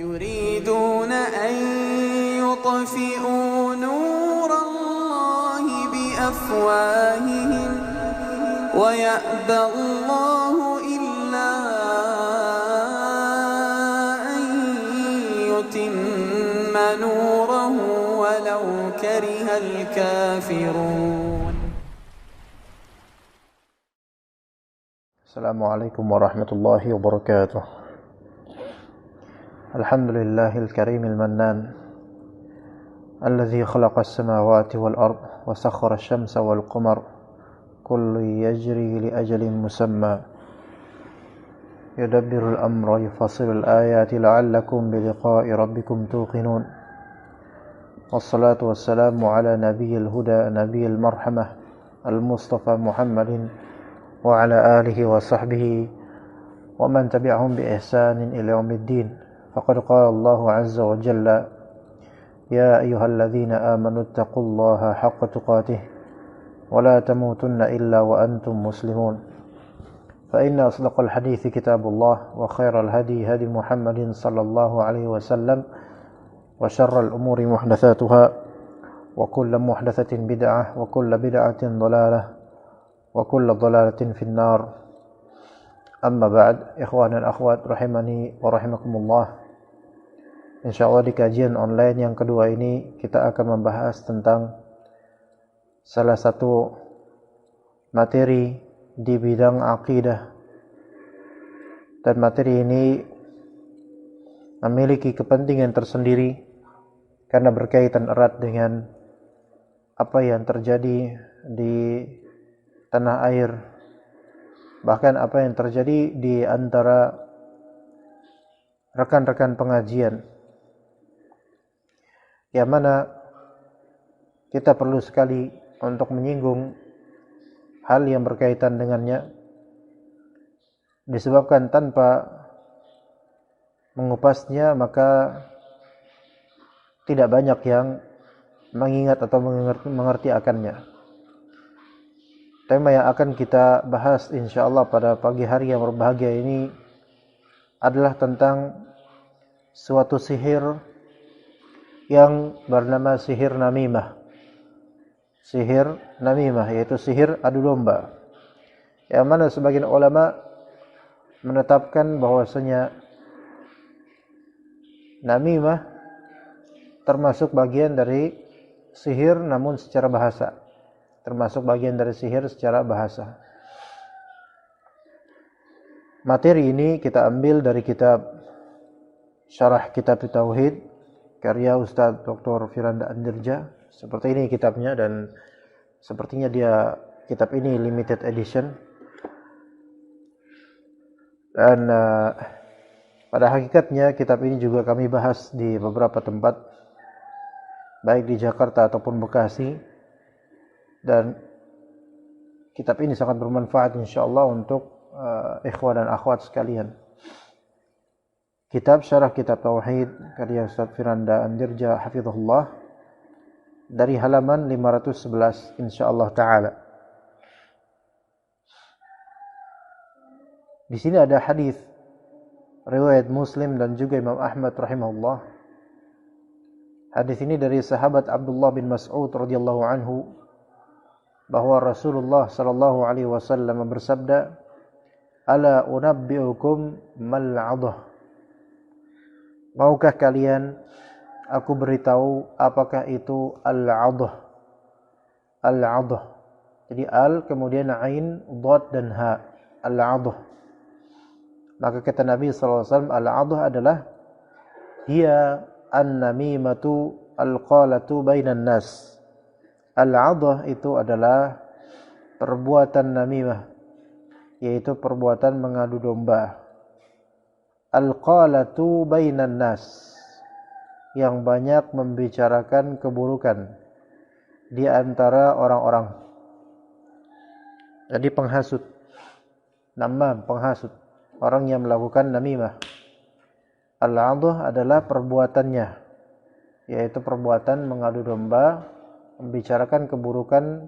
يريدون أن يطفئوا نور الله بأفواههم ويأبى الله إلا أن يتم نوره ولو كره الكافرون. السلام عليكم ورحمة الله وبركاته. الحمد لله الكريم المنان الذي خلق السماوات والأرض وسخر الشمس والقمر كل يجري لأجل مسمى يدبر الأمر يفصل الآيات لعلكم بلقاء ربكم توقنون. والصلاة والسلام على نبي الهدى نبي المرحمة المصطفى محمد وعلى آله وصحبه ومن تبعهم بإحسان إلى يوم الدين. فقد قال الله عز وجل: يا أيها الذين آمنوا اتقوا الله حق تقاته ولا تموتن إلا وأنتم مسلمون. فإن أصدق الحديث كتاب الله وخير الهدي هدي محمد صلى الله عليه وسلم وشر الأمور محدثاتها وكل محدثة بدعة وكل بدعة ضلالة وكل ضلالة في النار. Amma ba'd, ikhwan dan akhwat rahimani wa rahimakumullah. Insyaallah di kajian online yang kedua ini kita akan membahas tentang salah satu materi di bidang akidah. Dan materi ini memiliki kepentingan tersendiri karena berkaitan erat dengan apa yang terjadi di tanah air, bahkan apa yang terjadi di antara rekan-rekan pengajian, yang mana kita perlu sekali untuk menyinggung hal yang berkaitan dengannya, disebabkan tanpa mengupasnya maka tidak banyak yang mengingat atau mengerti akannya. Tema yang akan kita bahas insyaallah pada pagi hari yang berbahagia ini adalah tentang suatu sihir yang bernama sihir namimah. Sihir namimah yaitu sihir adu domba. Yang mana sebagian ulama menetapkan bahwasanya namimah termasuk bagian dari sihir namun secara bahasa. Termasuk bagian dari sihir secara bahasa. Materi ini kita ambil dari kitab Syarah Kitab Tauhid karya Ustaz Dr. Firanda Andirja. Seperti ini kitabnya dan sepertinya kitab ini limited edition. Dan pada hakikatnya kitab ini juga kami bahas di beberapa tempat, baik di Jakarta ataupun Bekasi. Dan kitab ini sangat bermanfaat insyaallah untuk ikhwan dan akhwat sekalian. Kitab Syarah Kitab Tauhid karya Ustaz Firanda Andirja hafizahullah, dari halaman 511 insyaallah taala. Di sini ada hadis riwayat Muslim dan juga Imam Ahmad rahimahullah. Hadis ini dari sahabat Abdullah bin Mas'ud radhiyallahu anhu, bahwa Rasulullah sallallahu alaihi wasallam bersabda, "Ala unabbiukum mal 'adhah." Maukah kalian aku beritahu apakah itu al-'adhah? Al-'adhah. Jadi al kemudian ain, dad dan ha. Al-'adhah. Maka kata Nabi sallallahu alaihi wasallam, al-'adhah adalah hiya an-namimatu al-qalatu bainan nas. Al-'adhah itu adalah perbuatan namimah, yaitu perbuatan mengadu domba. Al-qalatu bainan nas, yang banyak membicarakan keburukan di antara orang-orang. Jadi penghasut, namam, penghasut, orang yang melakukan namimah. Al-'adhah adalah perbuatannya, yaitu perbuatan mengadu domba, membicarakan keburukan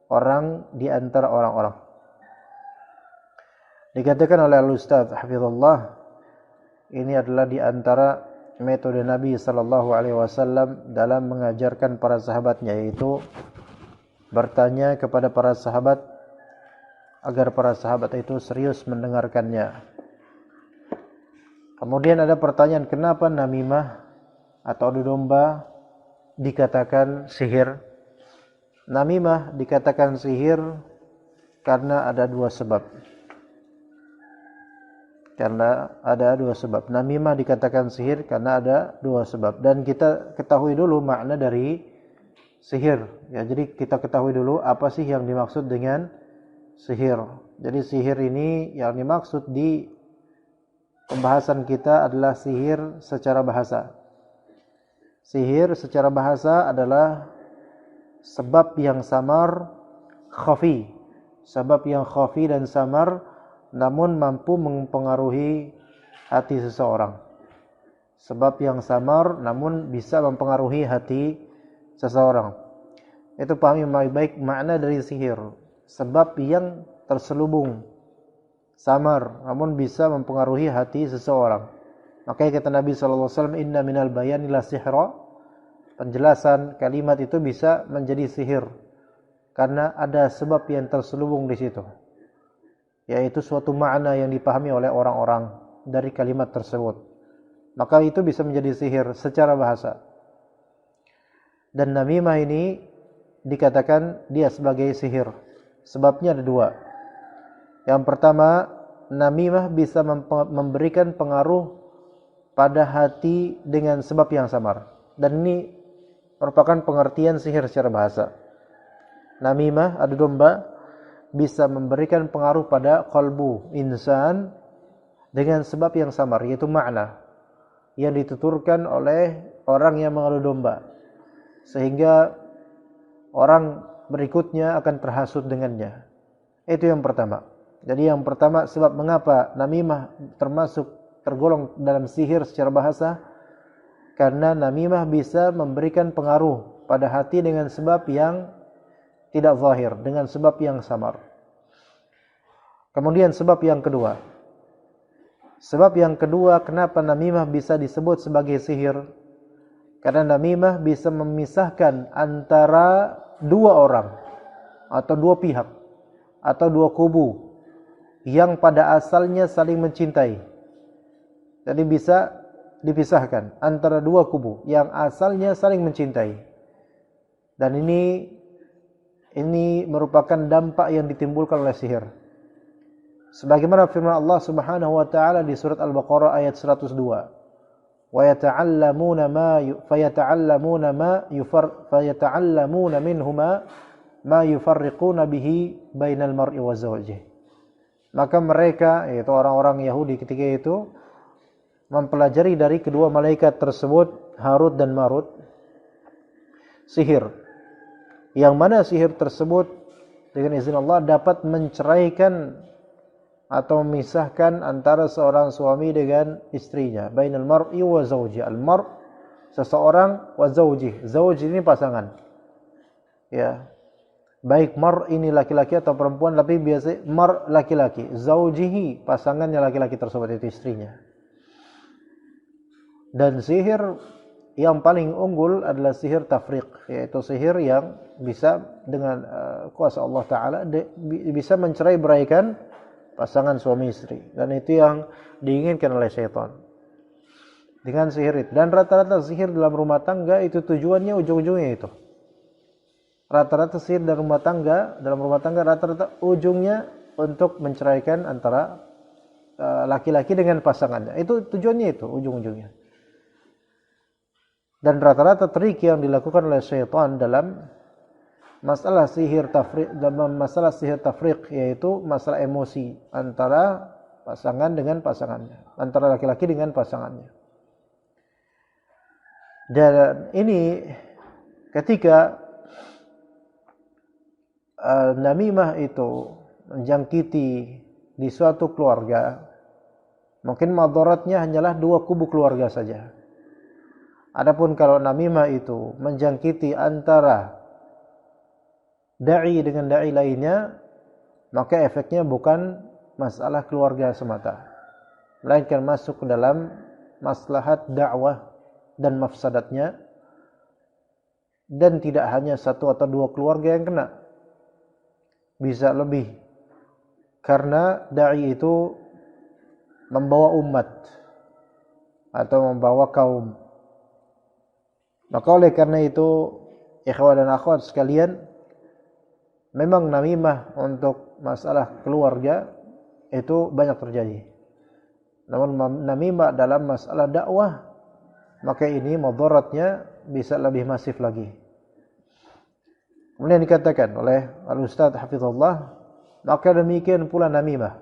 orang di antara orang-orang. Dikatakan oleh Al-Ustaz Hafizullah, ini adalah di antara metode Nabi sallallahu alaihi wasallam dalam mengajarkan para sahabatnya, yaitu bertanya kepada para sahabat agar para sahabat itu serius mendengarkannya. Kemudian ada pertanyaan, kenapa namimah atau adu domba dikatakan sihir? Namimah dikatakan sihir karena ada dua sebab. Namimah dikatakan sihir karena ada dua sebab. Dan kita ketahui dulu makna dari sihir. Ya, jadi kita ketahui dulu apa sih yang dimaksud dengan sihir. Jadi sihir ini yang dimaksud di pembahasan kita adalah sihir secara bahasa. Sihir secara bahasa adalah sebab yang samar, khafi. Sebab yang khafi dan samar namun mampu mempengaruhi hati seseorang. Sebab yang samar namun bisa mempengaruhi hati seseorang. Itu pahami baik-baik makna dari sihir. Sebab yang terselubung, samar, namun bisa mempengaruhi hati seseorang. Makanya kata Nabi SAW, inna minal bayani la sihra. Penjelasan kalimat itu bisa menjadi sihir karena ada sebab yang terselubung di situ, yaitu suatu makna yang dipahami oleh orang-orang dari kalimat tersebut. Maka itu bisa menjadi sihir secara bahasa. Dan namimah ini dikatakan dia sebagai sihir. Sebabnya ada dua. Yang pertama, namimah bisa memberikan pengaruh pada hati dengan sebab yang samar. Dan ini merupakan pengertian sihir secara bahasa. Namimah, adu domba, bisa memberikan pengaruh pada qalbu insan dengan sebab yang samar, yaitu makna yang dituturkan oleh orang yang mengadu domba, sehingga orang berikutnya akan terhasut dengannya. Itu yang pertama. Jadi yang pertama, sebab mengapa namimah tergolong dalam sihir secara bahasa, karena namimah bisa memberikan pengaruh pada hati dengan sebab yang tidak zahir, dengan sebab yang samar. Kemudian sebab yang kedua. Sebab yang kedua kenapa namimah bisa disebut sebagai sihir? Karena namimah bisa memisahkan antara dua orang atau dua pihak atau dua kubu yang pada asalnya saling mencintai. Jadi bisa dipisahkan antara dua kubu yang asalnya saling mencintai. Dan ini merupakan dampak yang ditimbulkan oleh sihir. Sebagaimana firman Allah Subhanahu wa taala di surat Al-Baqarah ayat 102. Wa yata'allamuna minhuma ma yufarriquna bihi bainal mar'i wa zawjihi. Maka mereka, yaitu orang-orang Yahudi ketika itu, mempelajari dari kedua malaikat tersebut, Harut dan Marut, sihir. Yang mana sihir tersebut dengan izin Allah dapat menceraikan atau memisahkan antara seorang suami dengan istrinya, bainal mar'i wa zawji. Al-mar' seseorang, wa zawji. Zawji ini pasangan. Ya. Baik mar ini laki-laki atau perempuan, tapi biasa mar laki-laki. Zawjihi pasangannya laki-laki tersebut, itu istrinya. Dan sihir yang paling unggul adalah sihir tafriq, yaitu sihir yang bisa dengan kuasa Allah Ta'ala bisa mencerai-beraikan pasangan suami istri. Dan itu yang diinginkan oleh syaitan dengan sihir itu. Dan rata-rata sihir dalam rumah tangga itu tujuannya ujung-ujungnya itu. Rata-rata sihir dalam rumah tangga rata-rata ujungnya untuk menceraikan antara laki-laki dengan pasangannya. Itu tujuannya, itu ujung-ujungnya. Dan rata-rata trik yang dilakukan oleh syaitan dalam masalah sihir tafriq, yaitu masalah emosi antara pasangan dengan pasangannya, antara laki-laki dengan pasangannya. Dan ini ketika namimah itu menjangkiti di suatu keluarga, mungkin madaratnya hanyalah dua kubu keluarga saja. Adapun kalau namimah itu menjangkiti antara da'i dengan da'i lainnya, maka efeknya bukan masalah keluarga semata, melainkan masuk ke dalam maslahat dakwah dan mafsadatnya, dan tidak hanya satu atau dua keluarga yang kena, bisa lebih, karena dai itu membawa umat atau membawa kaum. Maka oleh karena itu, ikhwan dan akhwat sekalian, memang namimah untuk masalah keluarga itu banyak terjadi. Namun namimah dalam masalah dakwah, maka ini mudaratnya bisa lebih masif lagi. Kemudian dikatakan oleh Al-Ustaz Hafizullah, maka demikian pula namimah.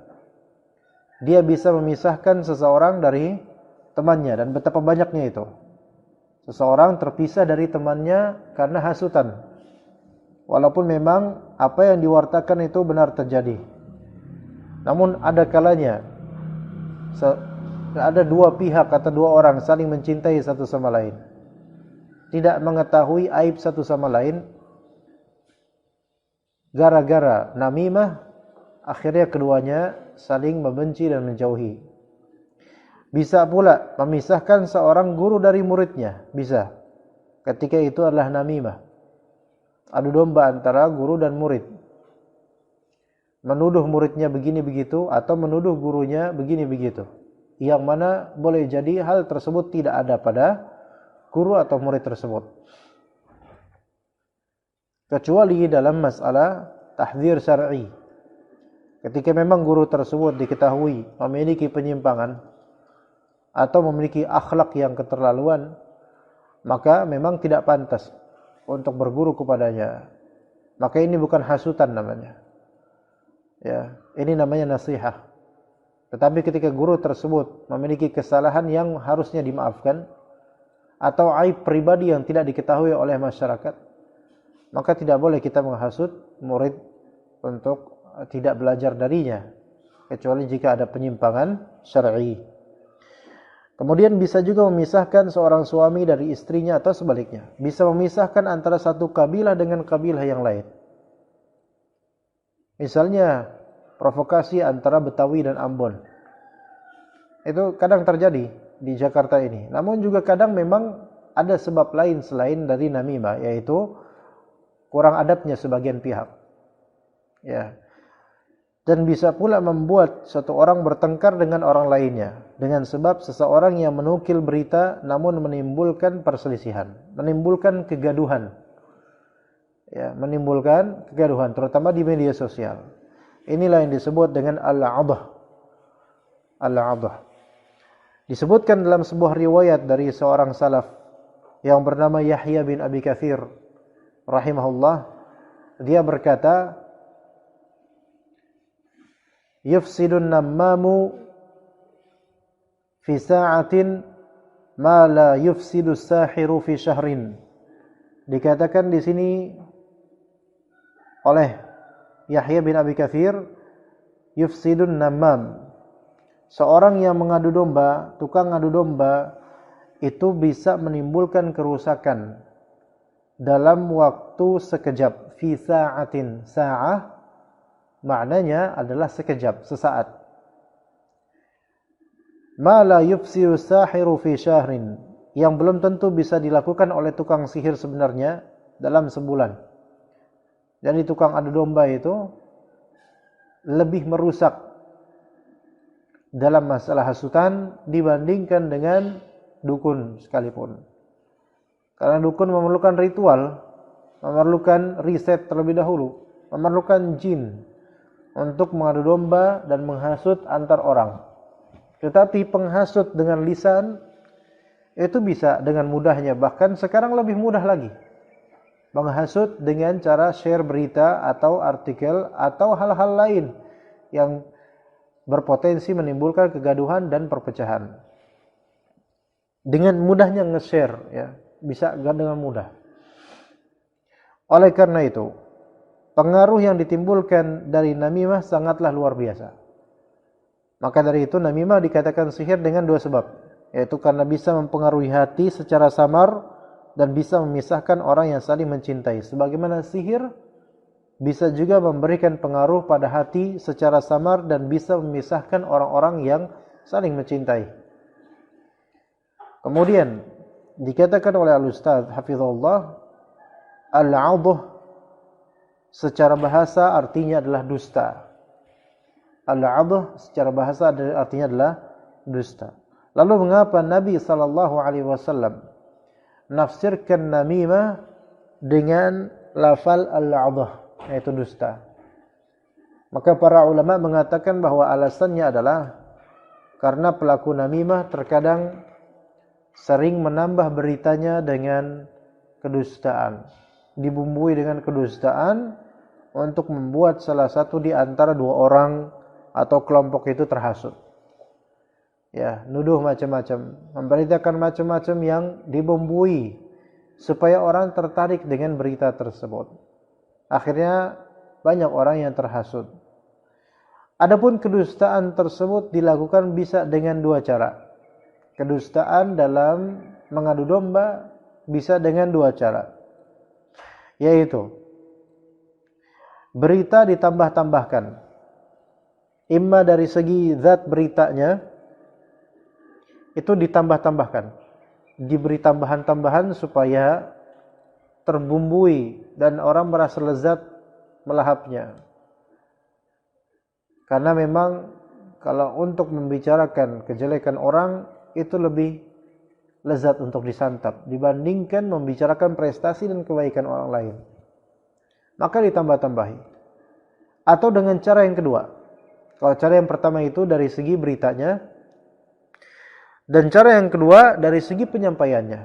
Dia bisa memisahkan seseorang dari temannya, dan betapa banyaknya itu. Seseorang terpisah dari temannya karena hasutan, walaupun memang apa yang diwartakan itu benar terjadi. Namun ada kalanya ada dua pihak atau dua orang saling mencintai satu sama lain, tidak mengetahui aib satu sama lain, gara-gara namimah akhirnya keduanya saling membenci dan menjauhi. Bisa pula memisahkan seorang guru dari muridnya, bisa. Ketika itu adalah namimah, adu domba antara guru dan murid. Menuduh muridnya begini begitu atau menuduh gurunya begini begitu. Yang mana boleh jadi hal tersebut tidak ada pada guru atau murid tersebut. Kecuali dalam masalah tahdzir syar'i. Ketika memang guru tersebut diketahui memiliki penyimpangan atau memiliki akhlak yang keterlaluan, maka memang tidak pantas untuk berguru kepadanya. Maka ini bukan hasutan namanya. Ya, ini namanya nasihat. Tetapi ketika guru tersebut memiliki kesalahan yang harusnya dimaafkan atau aib pribadi yang tidak diketahui oleh masyarakat, maka tidak boleh kita menghasut murid untuk tidak belajar darinya, kecuali jika ada penyimpangan syar'i. Kemudian bisa juga memisahkan seorang suami dari istrinya atau sebaliknya. Bisa memisahkan antara satu kabilah dengan kabilah yang lain. Misalnya provokasi antara Betawi dan Ambon. Itu kadang terjadi di Jakarta ini. Namun juga kadang memang ada sebab lain selain dari namimah, yaitu kurang adabnya sebagian pihak. Ya. Dan bisa pula membuat satu orang bertengkar dengan orang lainnya dengan sebab seseorang yang menukil berita namun menimbulkan perselisihan, menimbulkan kegaduhan. Ya, menimbulkan kegaduhan terutama di media sosial. Inilah yang disebut dengan al-'adhah. Al-'adhah. Disebutkan dalam sebuah riwayat dari seorang salaf yang bernama Yahya bin Abi Katsir rahimahullah, dia berkata, yufsidun nammamu fi sa'atin ma la yufsidu sahiru fi syahrin. Dikatakan di sini oleh Yahya bin Abi Katsir, yufsidun nammam, seorang yang mengadu domba, tukang adu domba, itu bisa menimbulkan kerusakan dalam waktu sekejap. Fi sa'atin, sa'ah maknanya adalah sekejap, sesaat. Ma la yufsiru sahiru fi syahrin, yang belum tentu bisa dilakukan oleh tukang sihir sebenarnya dalam sebulan. Jadi tukang adu domba itu lebih merusak dalam masalah hasutan dibandingkan dengan dukun sekalipun. Karena dukun memerlukan ritual, memerlukan riset terlebih dahulu, memerlukan jin untuk mengadu domba dan menghasut antar orang. Tetapi penghasut dengan lisan itu bisa dengan mudahnya, bahkan sekarang lebih mudah lagi. Menghasut dengan cara share berita atau artikel atau hal-hal lain yang berpotensi menimbulkan kegaduhan dan perpecahan. Dengan mudahnya nge-share, ya, bisa dengan mudah. Oleh karena itu, pengaruh yang ditimbulkan dari namimah sangatlah luar biasa. Maka dari itu namimah dikatakan sihir dengan dua sebab, yaitu karena bisa mempengaruhi hati secara samar dan bisa memisahkan orang yang saling mencintai. Sebagaimana sihir bisa juga memberikan pengaruh pada hati secara samar dan bisa memisahkan orang-orang yang saling mencintai. Kemudian Dikatakan oleh Al-Ustaz Hafizahullah, al-'adh secara bahasa artinya adalah dusta. Al-'adh secara bahasa artinya adalah dusta. Lalu mengapa Nabi sallallahu alaihi wasallam nafsirkan namimah dengan lafal al-'adh, yaitu dusta? Maka para ulama mengatakan bahwa alasannya adalah karena pelaku namimah terkadang sering menambah beritanya dengan kedustaan, dibumbui dengan kedustaan untuk membuat salah satu di antara dua orang atau kelompok itu terhasut. Ya, nuduh macam-macam, memberitakan macam-macam yang dibumbui supaya orang tertarik dengan berita tersebut. Akhirnya banyak orang yang terhasut. Adapun kedustaan tersebut dilakukan bisa dengan dua cara. Kedustaan dalam mengadu domba bisa dengan dua cara, yaitu berita ditambah-tambahkan, imma dari segi zat beritanya itu ditambah-tambahkan, diberi tambahan-tambahan supaya terbumbui dan orang merasa lezat melahapnya. Karena memang kalau untuk membicarakan kejelekan orang itu lebih lezat untuk disantap dibandingkan membicarakan prestasi dan kebaikan orang lain. Maka ditambah-tambahi. Atau dengan cara yang kedua. Kalau cara yang pertama itu dari segi beritanya, dan cara yang kedua dari segi penyampaiannya.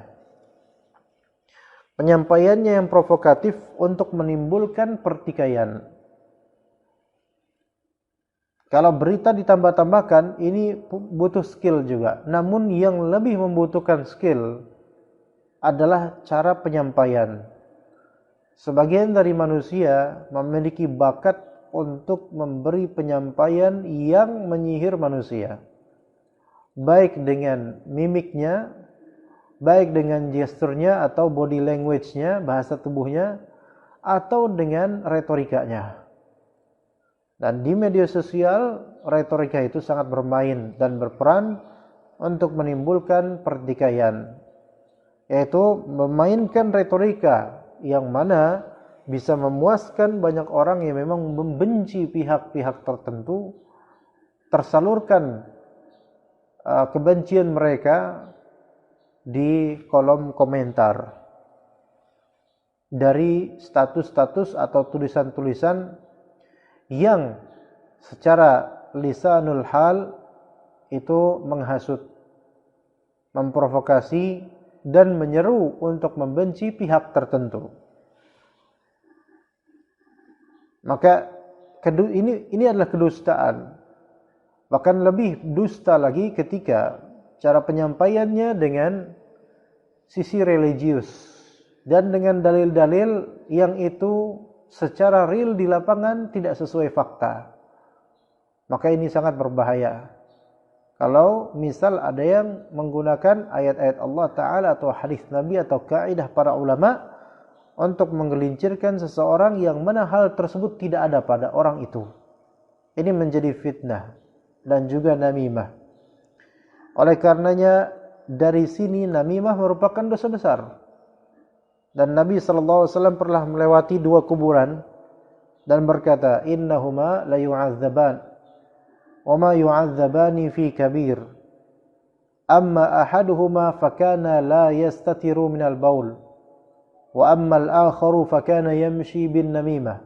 Penyampaiannya yang provokatif untuk menimbulkan pertikaian. Kalau berita ditambah-tambahkan, ini butuh skill juga. Namun yang lebih membutuhkan skill adalah cara penyampaian. Sebagian dari manusia memiliki bakat untuk memberi penyampaian yang menyihir manusia. Baik dengan mimiknya, baik dengan gesturnya atau body language-nya, bahasa tubuhnya, atau dengan retorikanya. Dan di media sosial, retorika itu sangat bermain dan berperan untuk menimbulkan pertikaian. Yaitu memainkan retorika yang mana bisa memuaskan banyak orang yang memang membenci pihak-pihak tertentu, tersalurkan kebencian mereka di kolom komentar. Dari status-status atau tulisan-tulisan yang secara lisanul hal itu menghasut, memprovokasi dan menyeru untuk membenci pihak tertentu. Maka ini adalah kedustaan. Bahkan lebih dusta lagi ketika cara penyampaiannya dengan sisi religius dan dengan dalil-dalil yang itu secara real di lapangan tidak sesuai fakta. Maka ini sangat berbahaya. Kalau misal ada yang menggunakan ayat-ayat Allah Ta'ala atau hadis Nabi atau kaidah para ulama untuk menggelincirkan seseorang yang mana hal tersebut tidak ada pada orang itu. Ini menjadi fitnah dan juga namimah. Oleh karenanya dari sini namimah merupakan dosa besar. Dan Nabi SAW pernah melewati dua kuburan dan berkata, innahuma la yu'adzaban wa ma yu'adzabani fi kabir, amma ahaduhuma fakana la yastatiru minal baul wa amma al-akharu fakana yamshi bin namimah.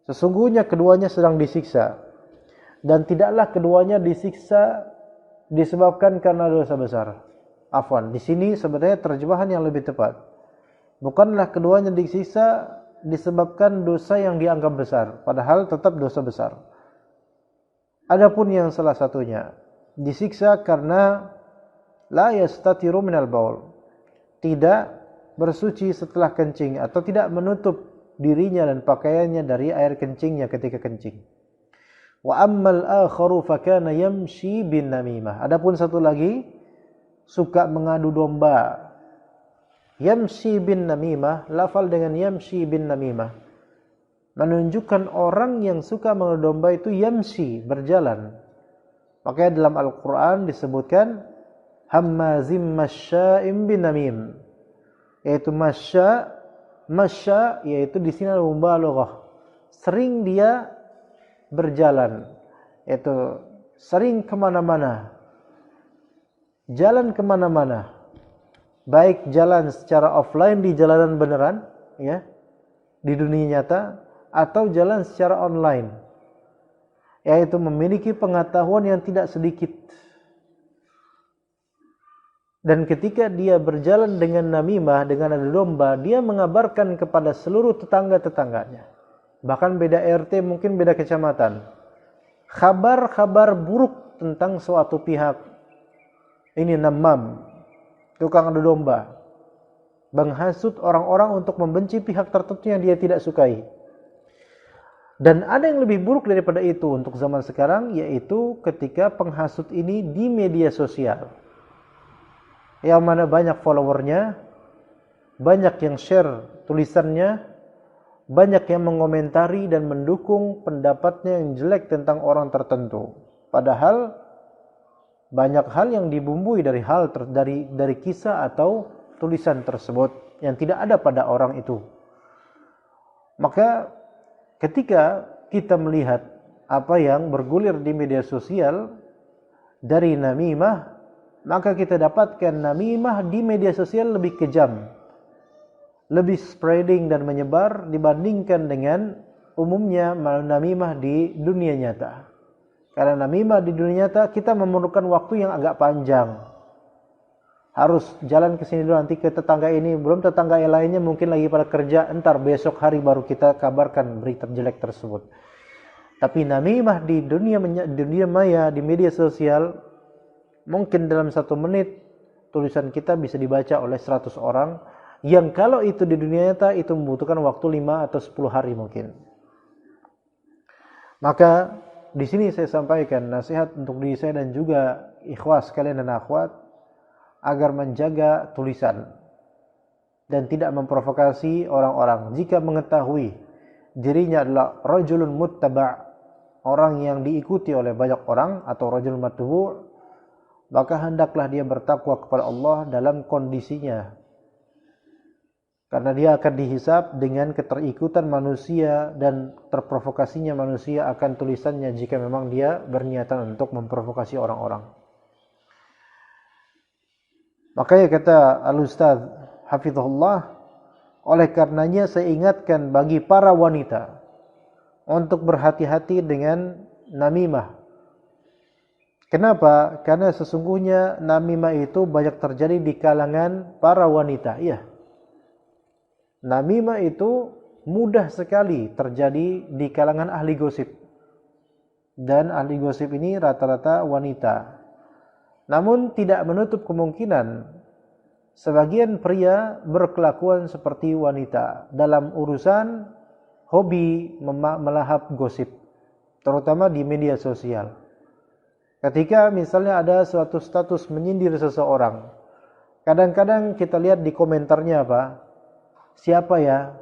Sesungguhnya keduanya sedang disiksa, dan tidaklah keduanya disiksa disebabkan karena dosa besar. Afwan, di sini sebenarnya terjemahan yang lebih tepat. Bukanlah keduanya disiksa disebabkan dosa yang dianggap besar, padahal tetap dosa besar. Adapun yang salah satunya disiksa karena la yastatiru minal baul, tidak bersuci setelah kencing atau tidak menutup dirinya dan pakaiannya dari air kencingnya ketika kencing. Wa ammal akharu fakana yamshi bin namimah. Adapun satu lagi suka mengadu domba. Yamshi bin namimah, lafal dengan yamshi bin namimah menunjukkan orang yang suka mengadu domba itu yamshi, berjalan. Makanya dalam Al-Quran disebutkan hammazim masya'im binamim. Yaitu masya yaitu di sini adalah mubalaghah. Sering dia berjalan, yaitu sering kemana-mana, jalan kemana-mana, baik jalan secara offline di jalanan beneran, ya, di dunia nyata, atau jalan secara online, yaitu memiliki pengetahuan yang tidak sedikit. Dan ketika dia berjalan dengan namimah, dengan adu domba, dia mengabarkan kepada seluruh tetangga-tetangganya, bahkan beda RT, mungkin beda kecamatan, kabar-kabar buruk tentang suatu pihak. Ini namam, tukang adu domba, menghasut orang-orang untuk membenci pihak tertentu yang dia tidak sukai. Dan ada yang lebih buruk daripada itu untuk zaman sekarang, yaitu ketika penghasut ini di media sosial, yang mana banyak followernya, banyak yang share tulisannya, banyak yang mengomentari dan mendukung pendapatnya yang jelek tentang orang tertentu. Padahal banyak hal yang dibumbui dari dari kisah atau tulisan tersebut yang tidak ada pada orang itu. Maka ketika kita melihat apa yang bergulir di media sosial dari namimah, maka kita dapatkan namimah di media sosial lebih kejam, lebih spreading dan menyebar dibandingkan dengan umumnya namimah di dunia nyata. Karena namimah di dunia nyata kita memerlukan waktu yang agak panjang. Harus jalan ke sini dulu, nanti ke tetangga ini, belum tetangga yang lainnya mungkin lagi pada kerja, entar besok hari baru kita kabarkan berita jelek tersebut. Tapi namimah di dunia maya, di media sosial, mungkin dalam 1 menit tulisan kita bisa dibaca oleh 100 orang, yang kalau itu di dunia nyata itu membutuhkan waktu 5 atau 10 hari mungkin. Maka di sini saya sampaikan nasihat untuk diri saya dan juga ikhwas kalian dan akhwat, agar menjaga tulisan dan tidak memprovokasi orang-orang. Jika mengetahui dirinya adalah rajulun muttaba', orang yang diikuti oleh banyak orang, atau rajul matbu', maka hendaklah dia bertakwa kepada Allah dalam kondisinya. Karena dia akan dihisab dengan keterikutan manusia dan terprovokasinya manusia akan tulisannya jika memang dia berniatan untuk memprovokasi orang-orang. Makanya kata Al-Ustaz Hafizahullah, oleh karenanya saya ingatkan bagi para wanita untuk berhati-hati dengan namimah. Kenapa? Karena sesungguhnya namimah itu banyak terjadi di kalangan para wanita. Iya. Namimah itu mudah sekali terjadi di kalangan ahli gosip. Dan ahli gosip ini rata-rata wanita. Namun tidak menutup kemungkinan sebagian pria berkelakuan seperti wanita dalam urusan hobi melahap gosip, terutama di media sosial. Ketika misalnya ada suatu status menyindir seseorang, kadang-kadang kita lihat di komentarnya apa? Siapa ya?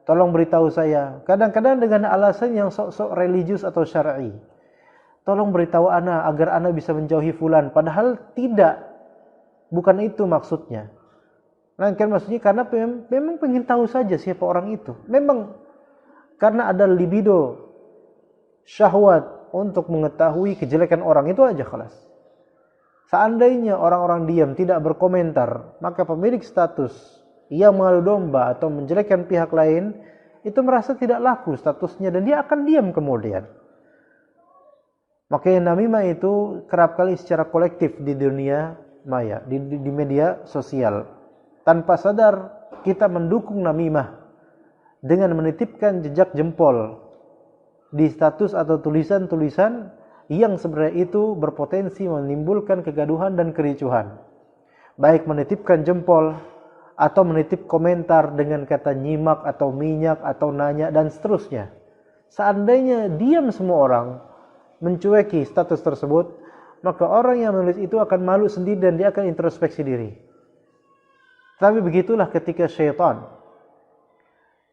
Tolong beritahu saya. Kadang-kadang dengan alasan yang sok-sok religius atau syar'i. Tolong beritahu ana agar ana bisa menjauhi fulan. Padahal tidak. Bukan itu maksudnya. Melainkan maksudnya karena memang pengen tahu saja siapa orang itu. Memang karena ada libido, syahwat untuk mengetahui kejelekan orang, itu aja kelas. Seandainya orang-orang diam tidak berkomentar, maka pemilik status yang mengadu domba atau menjelekkan pihak lain itu merasa tidak laku statusnya dan dia akan diam kemudian. Makanya namimah itu kerap kali secara kolektif di dunia maya, di media sosial. Tanpa sadar kita mendukung namimah dengan menitipkan jejak jempol di status atau tulisan-tulisan yang sebenarnya itu berpotensi menimbulkan kegaduhan dan kericuhan. Baik menitipkan jempol atau menitip komentar dengan kata nyimak atau minyak atau nanya dan seterusnya. Seandainya diam semua orang mencueki status tersebut, maka orang yang menulis itu akan malu sendiri dan dia akan introspeksi diri. Tapi begitulah ketika syaitan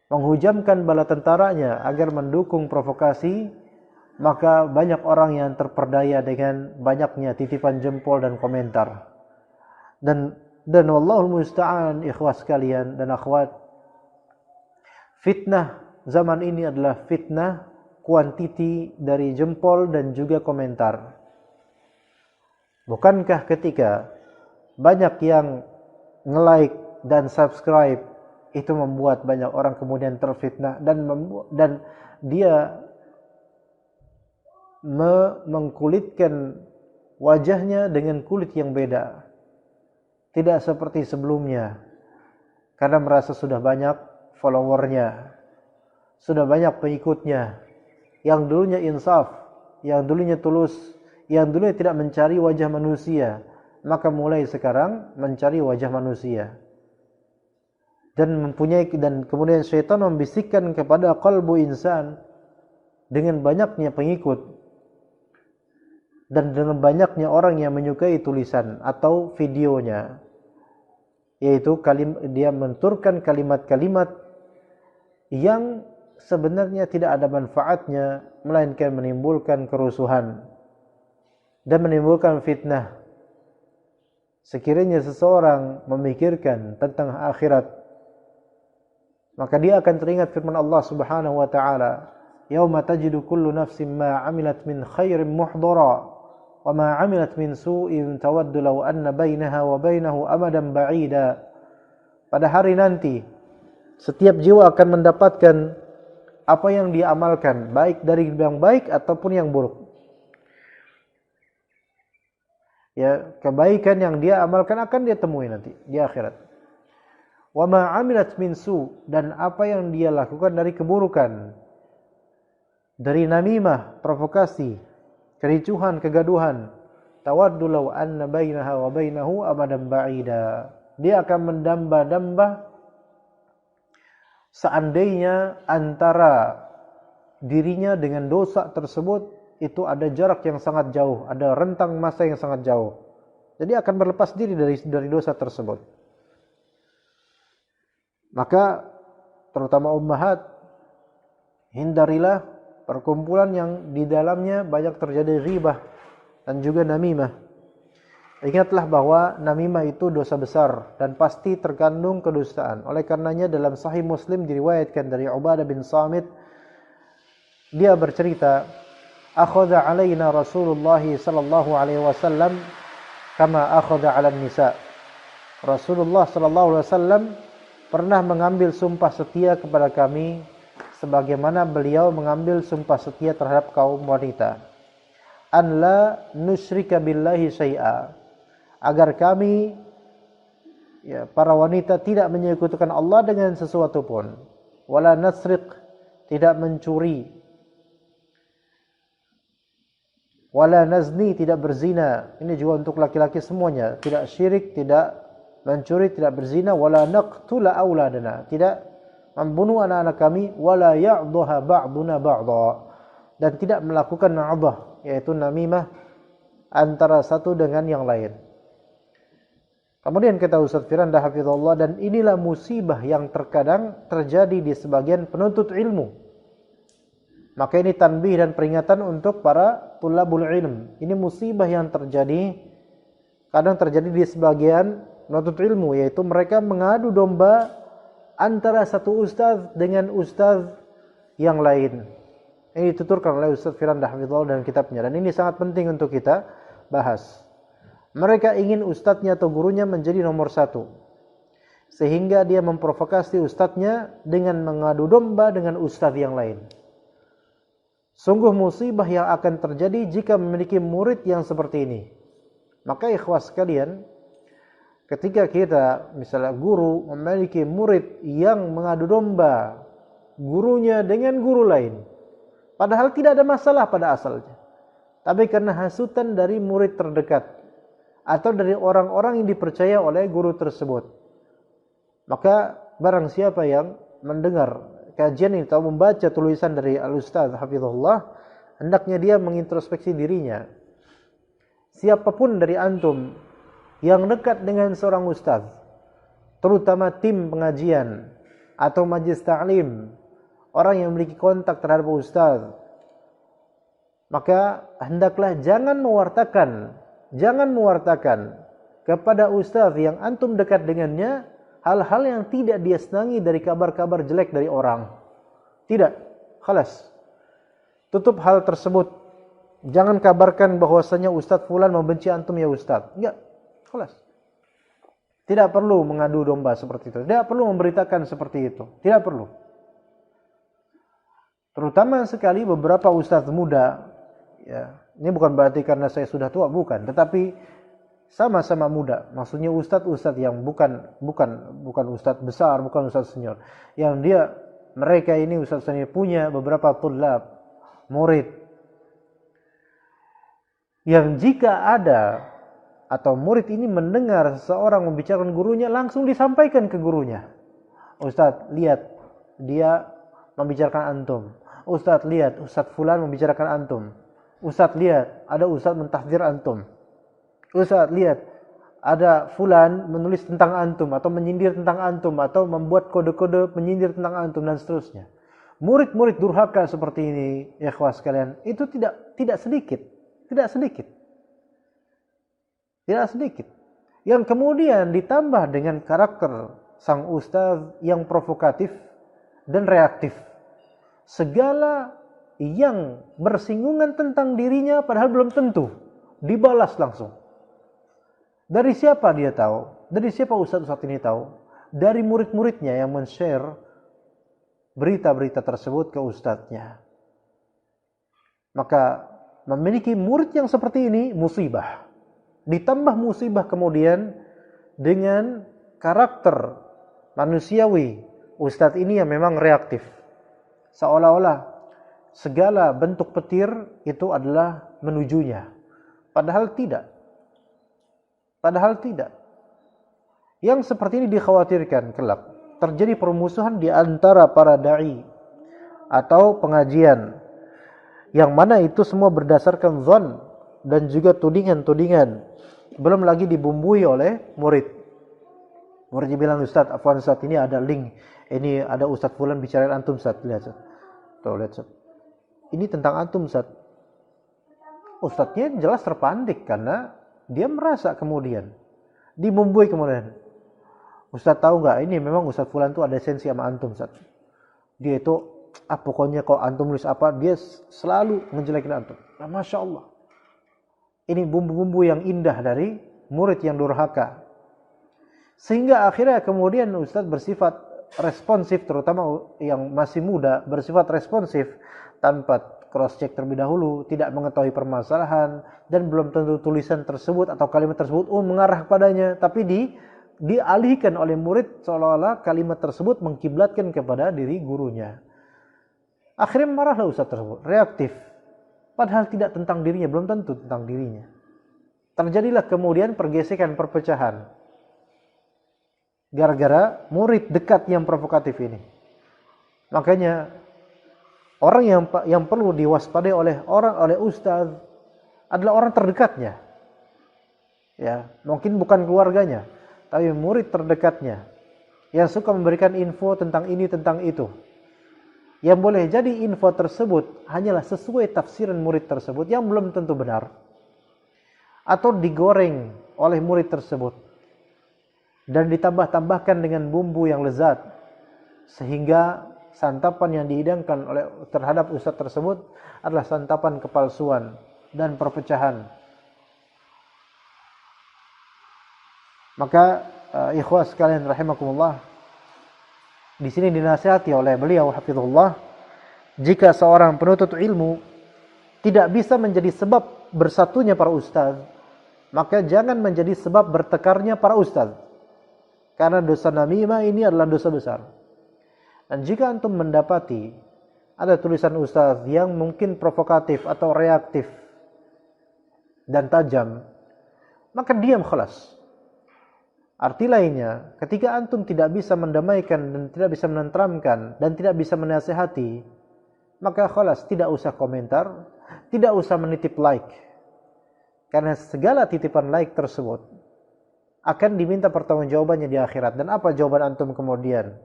menghujamkan bala tentaranya agar mendukung provokasi, maka banyak orang yang terperdaya dengan banyaknya titipan jempol dan komentar. dan wallahul musta'an, ikhwas sekalian dan akhwat, fitnah zaman ini adalah fitnah kuantiti dari jempol dan juga komentar. Bukankah ketika banyak yang nge-like dan subscribe itu membuat banyak orang kemudian terfitnah dan dia mengkulitkan wajahnya dengan kulit yang beda, tidak seperti sebelumnya, karena merasa sudah banyak followernya, sudah banyak pengikutnya, yang dulunya insaf, yang dulunya tulus, yang dulunya tidak mencari wajah manusia, maka mulai sekarang mencari wajah manusia. Dan kemudian syaitan membisikkan kepada qalbu insan dengan banyaknya pengikut dan dengan banyaknya orang yang menyukai tulisan atau videonya, yaitu dia menturunkan kalimat-kalimat yang sebenarnya tidak ada manfaatnya, melainkan menimbulkan kerusuhan dan menimbulkan fitnah. Sekiranya seseorang memikirkan tentang akhirat, maka dia akan teringat firman Allah Subhanahu wa taala, "Yauma tajidu kullu nafsin ma 'amilat min khairin muhdara wa ma 'amilat min su'in tawaddu law anna bainaha wa bainahu amadan ba'ida." Pada hari nanti setiap jiwa akan mendapatkan apa yang dia amalkan, baik dari yang baik ataupun yang buruk. Ya, kebaikan yang dia amalkan akan dia temui nanti di akhirat. Wa ma 'amilat min su, dan apa yang dia lakukan dari keburukan, dari namimah, provokasi, kericuhan, kegaduhan, tawaddu law anna bainaha wa bainahu amadan ba'ida. Dia akan mendamba-damba seandainya antara dirinya dengan dosa tersebut itu ada jarak yang sangat jauh, ada rentang masa yang sangat jauh. Jadi akan berlepas diri dari dosa tersebut. Maka terutama ummahat, hindarilah perkumpulan yang di dalamnya banyak terjadi ghibah dan juga namimah. Ingatlah bahwa namimah itu dosa besar dan pasti terkandung kedustaan. Oleh karenanya dalam Sahih Muslim diriwayatkan dari Ubadah bin Samit, dia bercerita, "Akhadha alaina Rasulullah sallallahu alaihi wasallam kama akhadha 'ala nisa." Rasulullah sallallahu alaihi wasallam pernah mengambil sumpah setia kepada kami sebagaimana beliau mengambil sumpah setia terhadap kaum wanita. An la nusyrika billahi syai'a, agar kami, ya, para wanita tidak menyekutukan Allah dengan sesuatu pun. Wala nasriq, tidak mencuri. Wala nazni, tidak berzina. Ini juga untuk laki-laki semuanya, tidak syirik, tidak mencuri, tidak berzina. Wala naqtula auladana, tidak membunuh anak-anak kami. Wala ya'dhaha ba'duna ba'dha, dan tidak melakukan na'dhah, yaitu namimah antara satu dengan yang lain. Kemudian kata Ustaz Firanda hafizahullah, dan inilah musibah yang terkadang terjadi di sebagian penuntut ilmu. Maka ini tanbih dan peringatan untuk para tulabul ilm. Ini musibah yang kadang terjadi di sebagian penuntut ilmu, yaitu mereka mengadu domba antara satu ustaz dengan ustaz yang lain. Ini dituturkan oleh Ustaz Firanda hafizahullah dalam kitabnya, dan ini sangat penting untuk kita bahas. Mereka ingin ustadznya atau gurunya menjadi nomor satu, sehingga dia memprovokasi ustadznya dengan mengadu domba dengan ustadz yang lain. Sungguh musibah yang akan terjadi jika memiliki murid yang seperti ini. Maka ikhwas sekalian, ketika kita misalnya guru memiliki murid yang mengadu domba gurunya dengan guru lain, padahal tidak ada masalah pada asalnya, tapi karena hasutan dari murid terdekat atau dari orang-orang yang dipercaya oleh guru tersebut, maka barang siapa yang mendengar kajian ini atau membaca tulisan dari Al-Ustaz hafizahullah, hendaknya dia mengintrospeksi dirinya. Siapapun dari antum yang dekat dengan seorang ustaz, terutama tim pengajian atau majlis ta'lim, orang yang memiliki kontak terhadap ustaz, maka hendaklah jangan mewartakan kepada ustaz yang antum dekat dengannya hal-hal yang tidak dia senangi dari kabar-kabar jelek dari orang. Tidak, khalas. Tutup hal tersebut. Jangan kabarkan bahwasanya Ustaz fulan membenci antum ya Ustaz. Enggak, khalas. Tidak perlu mengadu domba seperti itu. Tidak perlu memberitakan seperti itu. Tidak perlu. Terutama sekali beberapa ustaz muda, ya. Ini bukan berarti karena saya sudah tua, bukan. Tetapi sama-sama muda. Maksudnya ustaz-ustaz yang bukan ustaz besar, bukan ustaz senior. Yang mereka ini ustaz senior punya beberapa tulab, murid. Yang jika ada atau murid ini mendengar seseorang membicarakan gurunya, langsung disampaikan ke gurunya. Ustaz, lihat dia membicarakan antum. Ustaz, lihat Ustaz fulan membicarakan antum. Ustaz, lihat ada Ustaz mentahdzir antum. Ustaz, lihat ada fulan menulis tentang antum atau menyindir tentang antum atau membuat kode-kode menyindir tentang antum dan seterusnya. Murid-murid durhaka seperti ini, ya ikhwah sekalian, itu tidak sedikit. Tidak sedikit. Yang kemudian ditambah dengan karakter sang ustaz yang provokatif dan reaktif. Segala yang bersinggungan tentang dirinya padahal belum tentu dibalas langsung. Dari siapa dia tahu? Dari siapa ustaz-ustaz ini tahu? Dari murid-muridnya yang men-share berita-berita tersebut ke ustaznya. Maka memiliki murid yang seperti ini musibah. Ditambah musibah kemudian dengan karakter manusiawi ustadz ini yang memang reaktif. Seolah-olah segala bentuk petir itu adalah menujunya. Padahal tidak. Yang seperti ini dikhawatirkan kelak terjadi permusuhan di antara para dai atau pengajian, yang mana itu semua berdasarkan zon dan juga tudingan-tudingan, belum lagi dibumbui oleh murid. Muridnya bilang, Ustaz, afwan Ustaz, ini ada link, ini ada Ustaz fulan bicarain antum Ustaz, lihat Ustaz. Tuh, lihat Ustaz. Ini tentang antum Ustaz. Ustaznya jelas terpandik karena dia merasa kemudian dibumbui kemudian. Ustaz tahu enggak, ini memang Ustaz fulan tuh ada esensi sama antum Ustaz. Dia itu pokoknya kalau antum nulis apa, dia selalu ngejelekin antum. Nah, Masya Allah. Ini bumbu-bumbu yang indah dari murid yang durhaka. Sehingga akhirnya kemudian Ustaz bersifat responsif, terutama yang masih muda, bersifat responsif tanpa cross-check terlebih dahulu, tidak mengetahui permasalahan, dan belum tentu tulisan tersebut atau kalimat tersebut mengarah padanya, tapi dialihkan oleh murid seolah-olah kalimat tersebut mengkiblatkan kepada diri gurunya. Akhirnya marahlah ustaz tersebut, reaktif. Padahal tidak tentang dirinya, belum tentu tentang dirinya. Terjadilah kemudian pergesekan, perpecahan. Gara-gara murid dekat yang provokatif ini. Makanya orang yang perlu diwaspadai oleh ustaz adalah orang terdekatnya. Ya, mungkin bukan keluarganya, tapi murid terdekatnya yang suka memberikan info tentang ini, tentang itu. Yang boleh jadi info tersebut hanyalah sesuai tafsiran murid tersebut yang belum tentu benar, atau digoreng oleh murid tersebut dan ditambah-tambahkan dengan bumbu yang lezat, sehingga santapan yang dihidangkan terhadap ustaz tersebut adalah santapan kepalsuan dan perpecahan. Maka ikhwah sekalian rahimakumullah, di sini dinasihati oleh beliau hafizahullah, jika seorang penuntut ilmu tidak bisa menjadi sebab bersatunya para ustaz, maka jangan menjadi sebab bertekarnya para ustaz. Karena dosa namimah ini adalah dosa besar. Dan jika antum mendapati ada tulisan ustaz yang mungkin provokatif atau reaktif dan tajam, maka diam khalas. Arti lainnya, ketika antum tidak bisa mendamaikan dan tidak bisa menenteramkan dan tidak bisa menasihati, maka khalas, tidak usah komentar, tidak usah menitip like. Karena segala titipan like tersebut akan diminta pertanggungjawabannya di akhirat. Dan apa jawaban antum kemudian?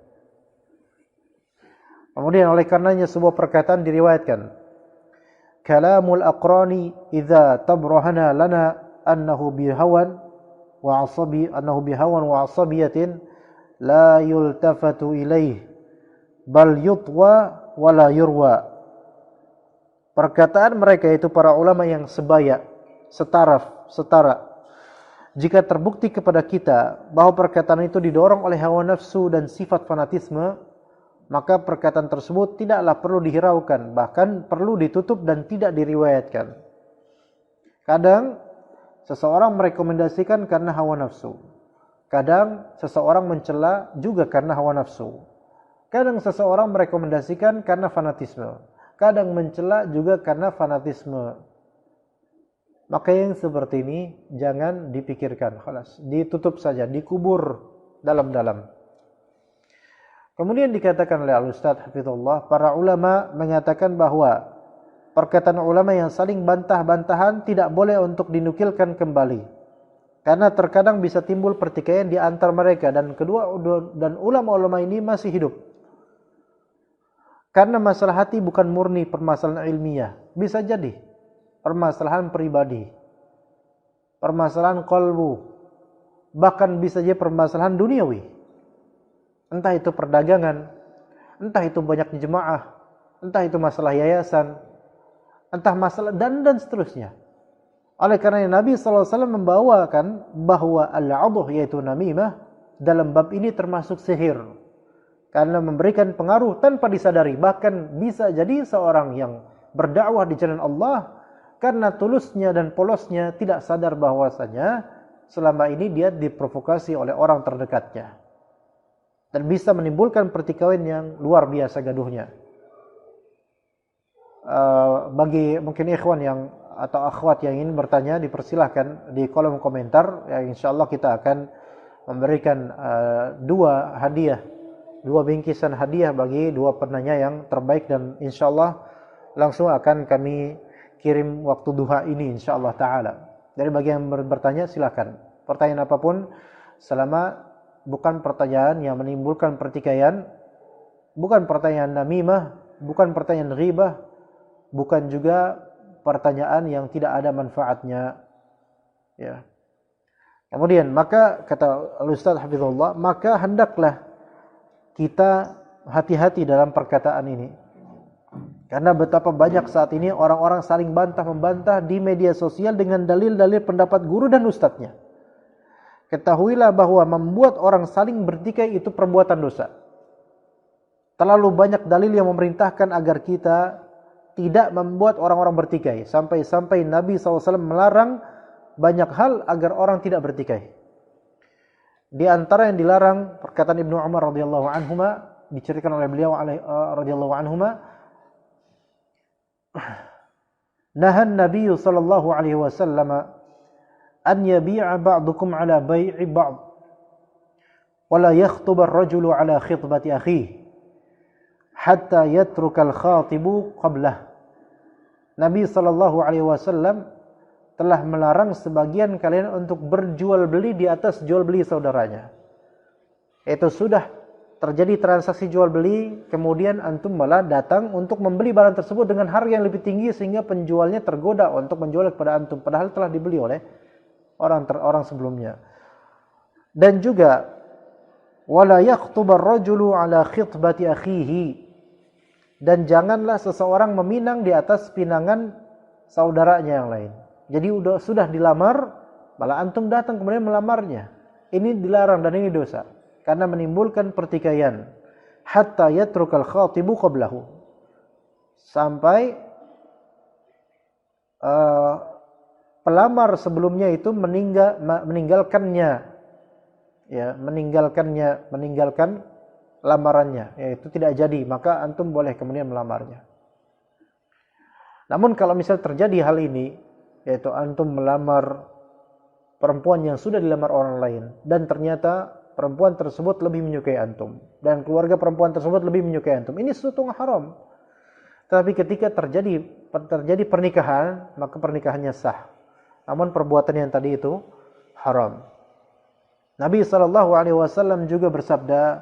Kemudian oleh karenanya sebuah perkataan diriwayatkan, kalamul aqrani idza tabrahana lana annahu bihawan annahu bihawan wa asabiyatin la yultafatu ilaih bal yutwa wa la yurwa. Perkataan mereka itu para ulama yang sebaya, setara. Jika terbukti kepada kita bahwa perkataan itu didorong oleh hawa nafsu dan sifat fanatisme, maka perkataan tersebut tidaklah perlu dihiraukan, bahkan perlu ditutup dan tidak diriwayatkan. Kadang seseorang merekomendasikan karena hawa nafsu. Kadang seseorang mencela juga karena hawa nafsu. Kadang seseorang merekomendasikan karena fanatisme. Kadang mencela juga karena fanatisme. Maka yang seperti ini jangan dipikirkan, khalas, ditutup saja, dikubur dalam-dalam. Kemudian dikatakan oleh Al-Ustaz Hafizullah, para ulama mengatakan bahwa perkataan ulama yang saling bantah-bantahan tidak boleh untuk dinukilkan kembali. Karena terkadang bisa timbul pertikaian di antar mereka dan ulama-ulama ini masih hidup. Karena masalah hati bukan murni permasalahan ilmiah, bisa jadi permasalahan pribadi, permasalahan qalbu, bahkan bisa jadi permasalahan duniawi. Entah itu perdagangan, entah itu banyak jemaah, entah itu masalah yayasan, entah masalah dan seterusnya. Oleh karena Nabi SAW membawakan bahwa al-'adh yaitu namimah dalam bab ini termasuk sihir. Karena memberikan pengaruh tanpa disadari, bahkan bisa jadi seorang yang berdakwah di jalan Allah karena tulusnya dan polosnya tidak sadar bahwasanya selama ini dia diprovokasi oleh orang terdekatnya. Dan bisa menimbulkan pertikaian yang luar biasa gaduhnya. Bagi mungkin ikhwan yang atau akhwat yang ingin bertanya, dipersilahkan di kolom komentar. Ya, insyaallah kita akan memberikan dua bingkisan hadiah bagi dua penanya yang terbaik, dan insyaallah langsung akan kami kirim waktu duha ini insyaallah ta'ala. Dari bagi yang bertanya silakan. Pertanyaan apapun selama bukan pertanyaan yang menimbulkan pertikaian, bukan pertanyaan namimah, bukan pertanyaan ghibah, bukan juga pertanyaan yang tidak ada manfaatnya. Ya. Kemudian maka kata Al-Ustaz Hafizullah, maka hendaklah kita hati-hati dalam perkataan ini. Karena betapa banyak saat ini orang-orang saling bantah-membantah di media sosial dengan dalil-dalil pendapat guru dan ustadznya. Ketahuilah bahwa membuat orang saling bertikai itu perbuatan dosa. Terlalu banyak dalil yang memerintahkan agar kita tidak membuat orang-orang bertikai. Sampai-sampai Nabi SAW melarang banyak hal agar orang tidak bertikai. Di antara yang dilarang, perkataan Ibnu Umar radhiyallahu anhuma, diceritakan oleh beliau radhiyallahu anhuma, nahan Nabi sallallahu alaihi wasallam an yabi'a ba'dukum ala bai'i ba'd wa la yakhtub ar-rajulu ala khitbati akhihi hatta yatruka al-khatibu qablah. Nabi sallallahu alaihi wasallam telah melarang sebagian kalian untuk berjual beli di atas jual beli saudaranya. Itu sudah terjadi transaksi jual beli, kemudian antum malah datang untuk membeli barang tersebut dengan harga yang lebih tinggi sehingga penjualnya tergoda untuk menjual kepada antum padahal telah dibeli oleh orang sebelumnya. Dan juga wala yakhtubar rajulu ala khitbati akhihi, dan janganlah seseorang meminang di atas pinangan saudaranya yang lain. Jadi sudah dilamar, malah antum datang kemudian melamarnya. Ini dilarang dan ini dosa karena menimbulkan pertikaian. Hatta yatrukal khatibu qablahu, sampai pelamar sebelumnya itu meninggalkan lamarannya, yaitu tidak jadi, maka antum boleh kemudian melamarnya. Namun kalau misal terjadi hal ini, yaitu antum melamar perempuan yang sudah dilamar orang lain dan ternyata perempuan tersebut lebih menyukai antum dan keluarga perempuan tersebut lebih menyukai antum, ini sesuatu yang haram. Tapi ketika terjadi pernikahan, maka pernikahannya sah. Namun perbuatan yang tadi itu haram. Nabi SAW juga bersabda,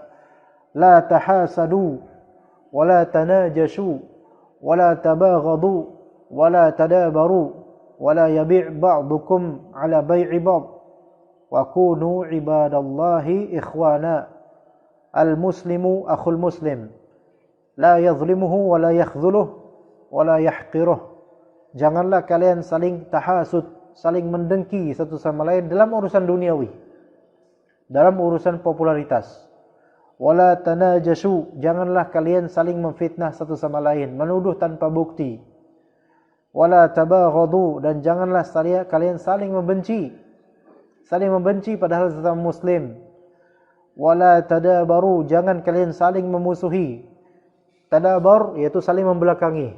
la tahasadu wa la tanajashu wa la tabaghadu wa la tadabaru wa la yabi' ba'dukum ala bai'i ba'd wa kunu ibadallahi ikhwana. Al-muslimu akhul muslim. La yadhlimuhu wa la yakhdhuluh wa la yahqiruh. Janganlah kalian saling tahasud, saling mendengki satu sama lain dalam urusan duniawi, dalam urusan popularitas. Wala tanajashu, janganlah kalian saling memfitnah satu sama lain, menuduh tanpa bukti. Wala tabaghadu, dan janganlah kalian saling membenci padahal sesama muslim. Wala tadabaru, jangan kalian saling memusuhi. Tadabar yaitu saling membelakangi.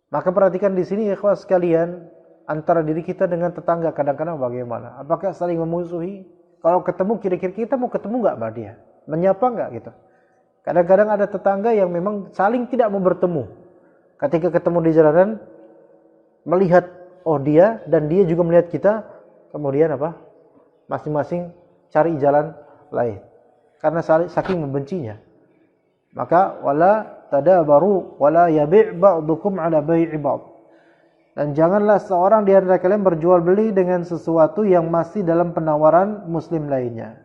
Maka perhatikan di sini ikhwas sekalian, antara diri kita dengan tetangga kadang-kadang bagaimana? Apakah saling memusuhi? Kalau ketemu, kira-kira kita mau ketemu enggak sama dia? Menyapa enggak gitu? Kadang-kadang ada tetangga yang memang saling tidak mau bertemu. Ketika ketemu di jalanan, melihat oh dia dan dia juga melihat kita, kemudian apa? Masing-masing cari jalan lain. Karena saking membencinya. Maka wala tadabaru wala yabi' ba'dukum ala bai'i ba'd. Dan janganlah seorang di antara kalian berjual beli dengan sesuatu yang masih dalam penawaran muslim lainnya.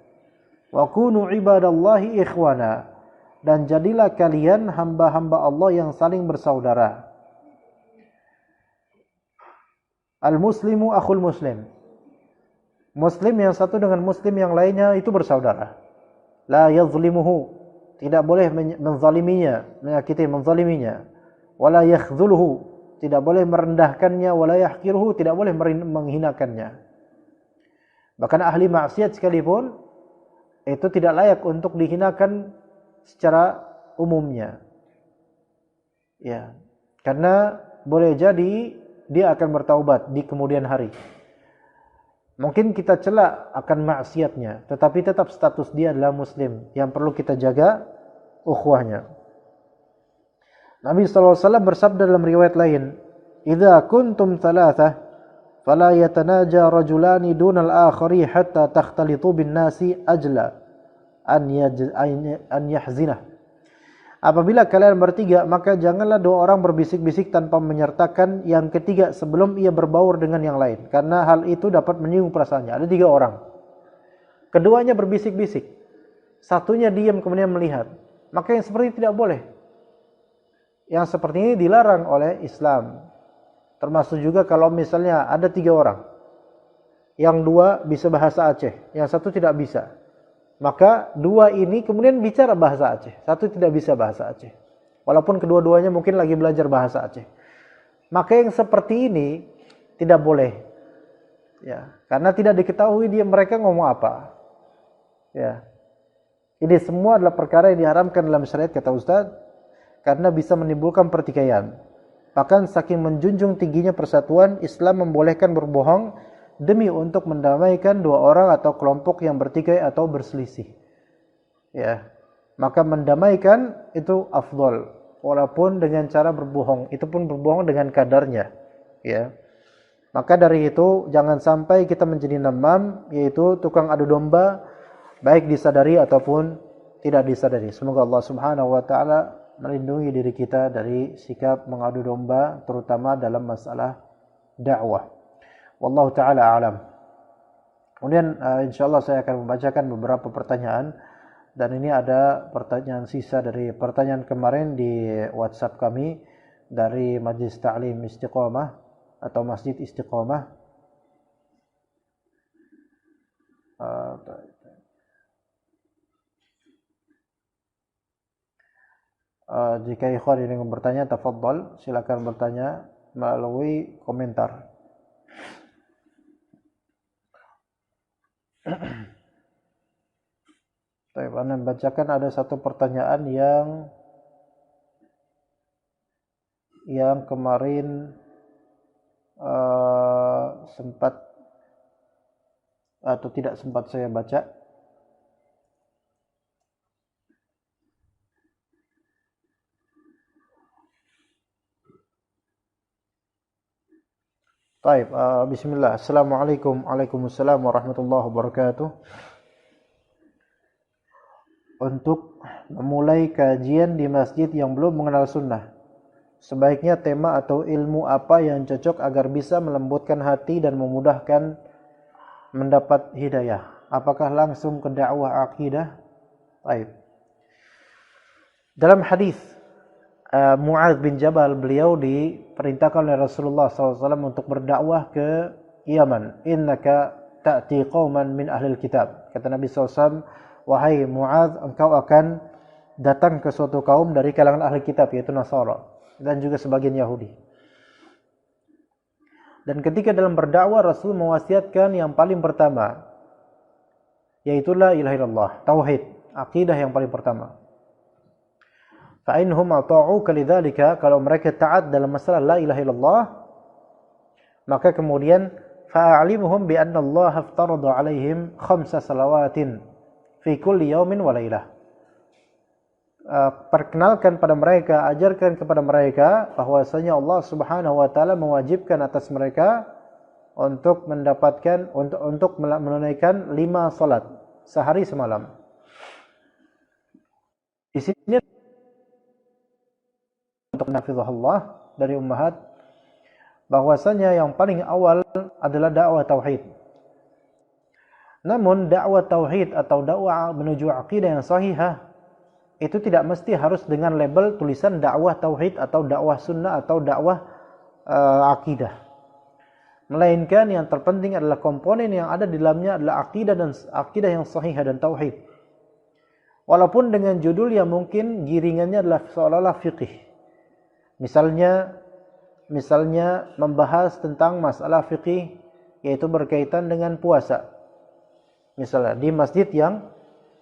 Wa kunu ibadallahi ikhwana. Dan jadilah kalian hamba-hamba Allah yang saling bersaudara. Al-muslimu akhul muslim. Muslim yang satu dengan muslim yang lainnya itu bersaudara. La yazlimuhu, tidak boleh menzaliminya, menzaliminya. Wala yakhdhuluhu, tidak boleh merendahkannya. Wala yahqiruhu, tidak boleh menghinakannya. Bahkan ahli maksiat sekalipun itu tidak layak untuk dihinakan secara umumnya. Ya, karena boleh jadi dia akan bertaubat di kemudian hari. Mungkin kita celak akan maksiatnya, tetapi tetap status dia adalah muslim yang perlu kita jaga ukhuwahnya. Nabi SAW bersabda dalam riwayat lain, "Idza kuntum thalathah, fala yatanaja rajulani dunal akhari hatta takhtalitu bin nasi ajla an yahzinah." Apabila kalian bertiga, maka janganlah dua orang berbisik-bisik tanpa menyertakan yang ketiga sebelum ia berbaur dengan yang lain. Karena hal itu dapat menyinggung perasaannya. Ada 3 orang. Keduanya berbisik-bisik. Satunya diam kemudian melihat. Maka yang seperti ini tidak boleh. Yang seperti ini dilarang oleh Islam. Termasuk juga kalau misalnya ada 3 orang. Yang 2 bisa bahasa Aceh. Yang 1 tidak bisa. Maka 2 ini kemudian bicara bahasa Aceh. 1 tidak bisa bahasa Aceh. Walaupun kedua-duanya mungkin lagi belajar bahasa Aceh. Maka yang seperti ini tidak boleh. Ya, karena tidak diketahui mereka ngomong apa. Ya. Ini semua adalah perkara yang diharamkan dalam syariat kata Ustaz, karena bisa menimbulkan pertikaian. Bahkan saking menjunjung tingginya persatuan, Islam membolehkan berbohong demi untuk mendamaikan 2 orang atau kelompok yang bertikai atau berselisih. Ya. Maka mendamaikan itu afdol, walaupun dengan cara berbohong, itu pun berbohong dengan kadarnya. Ya. Maka dari itu jangan sampai kita menjadi namam, yaitu tukang adu domba, baik disadari ataupun tidak disadari. Semoga Allah Subhanahu wa taala melindungi diri kita dari sikap mengadu domba, terutama dalam masalah dakwah. Wallahu ta'ala a'lam. Kemudian insyaallah saya akan membacakan beberapa pertanyaan, dan ini ada pertanyaan sisa dari pertanyaan kemarin di WhatsApp kami dari Majlis Ta'lim Istiqomah atau Masjid Istiqomah. Jika ikhwan ingin bertanya, tafadhal, silakan bertanya melalui komentar. Baik, Anda bacakan ada satu pertanyaan yang kemarin sempat atau tidak sempat saya baca. Baik, bismillah. Assalamualaikum. Waalaikumsalam warahmatullahi wabarakatuh. Untuk memulai kajian di masjid yang belum mengenal sunnah, sebaiknya tema atau ilmu apa yang cocok agar bisa melembutkan hati dan memudahkan mendapat hidayah? Apakah langsung ke dakwah akidah? Baik. Dalam hadis Mu'adz bin Jabal, beliau diperintahkan oleh Rasulullah SAW untuk berdakwah ke Yaman. Innaka ta'ti qauman min ahlil kitab. Kata Nabi SAW, wahai Mu'adz, engkau akan datang ke suatu kaum dari kalangan ahli kitab, yaitu Nasara, dan juga sebagian Yahudi. Dan ketika dalam berdakwah, Rasul mewasiatkan yang paling pertama, yaitu la ilaha illallah, tauhid, akidah yang paling pertama. Fa'inhum ata'uka lidzalika, kalau mereka taat dalam masalah la ilaha illallah, maka kemudian fa'alimhum bi anna Allah aftarada 'alaihim 5 salawatin fi kulli yaumin wa lailah. Perkenalkan pada mereka, ajarkan kepada mereka bahwasanya Allah Subhanahu wa taala mewajibkan atas mereka untuk mendapatkan untuk menunaikan 5 salat sehari semalam. Di sini untuk nafidhullah dari ummahat bahwasanya yang paling awal adalah dakwah tauhid. Namun dakwah tauhid atau dakwah menuju akidah yang sahihah itu tidak mesti harus dengan label tulisan dakwah tauhid atau dakwah sunnah atau dakwah akidah. Melainkan yang terpenting adalah komponen yang ada di dalamnya adalah akidah dan akidah yang sahihah dan tauhid. Walaupun dengan judul yang mungkin giringannya adalah seolah-olah fiqih. Misalnya membahas tentang masalah fikih yaitu berkaitan dengan puasa. Misalnya di masjid yang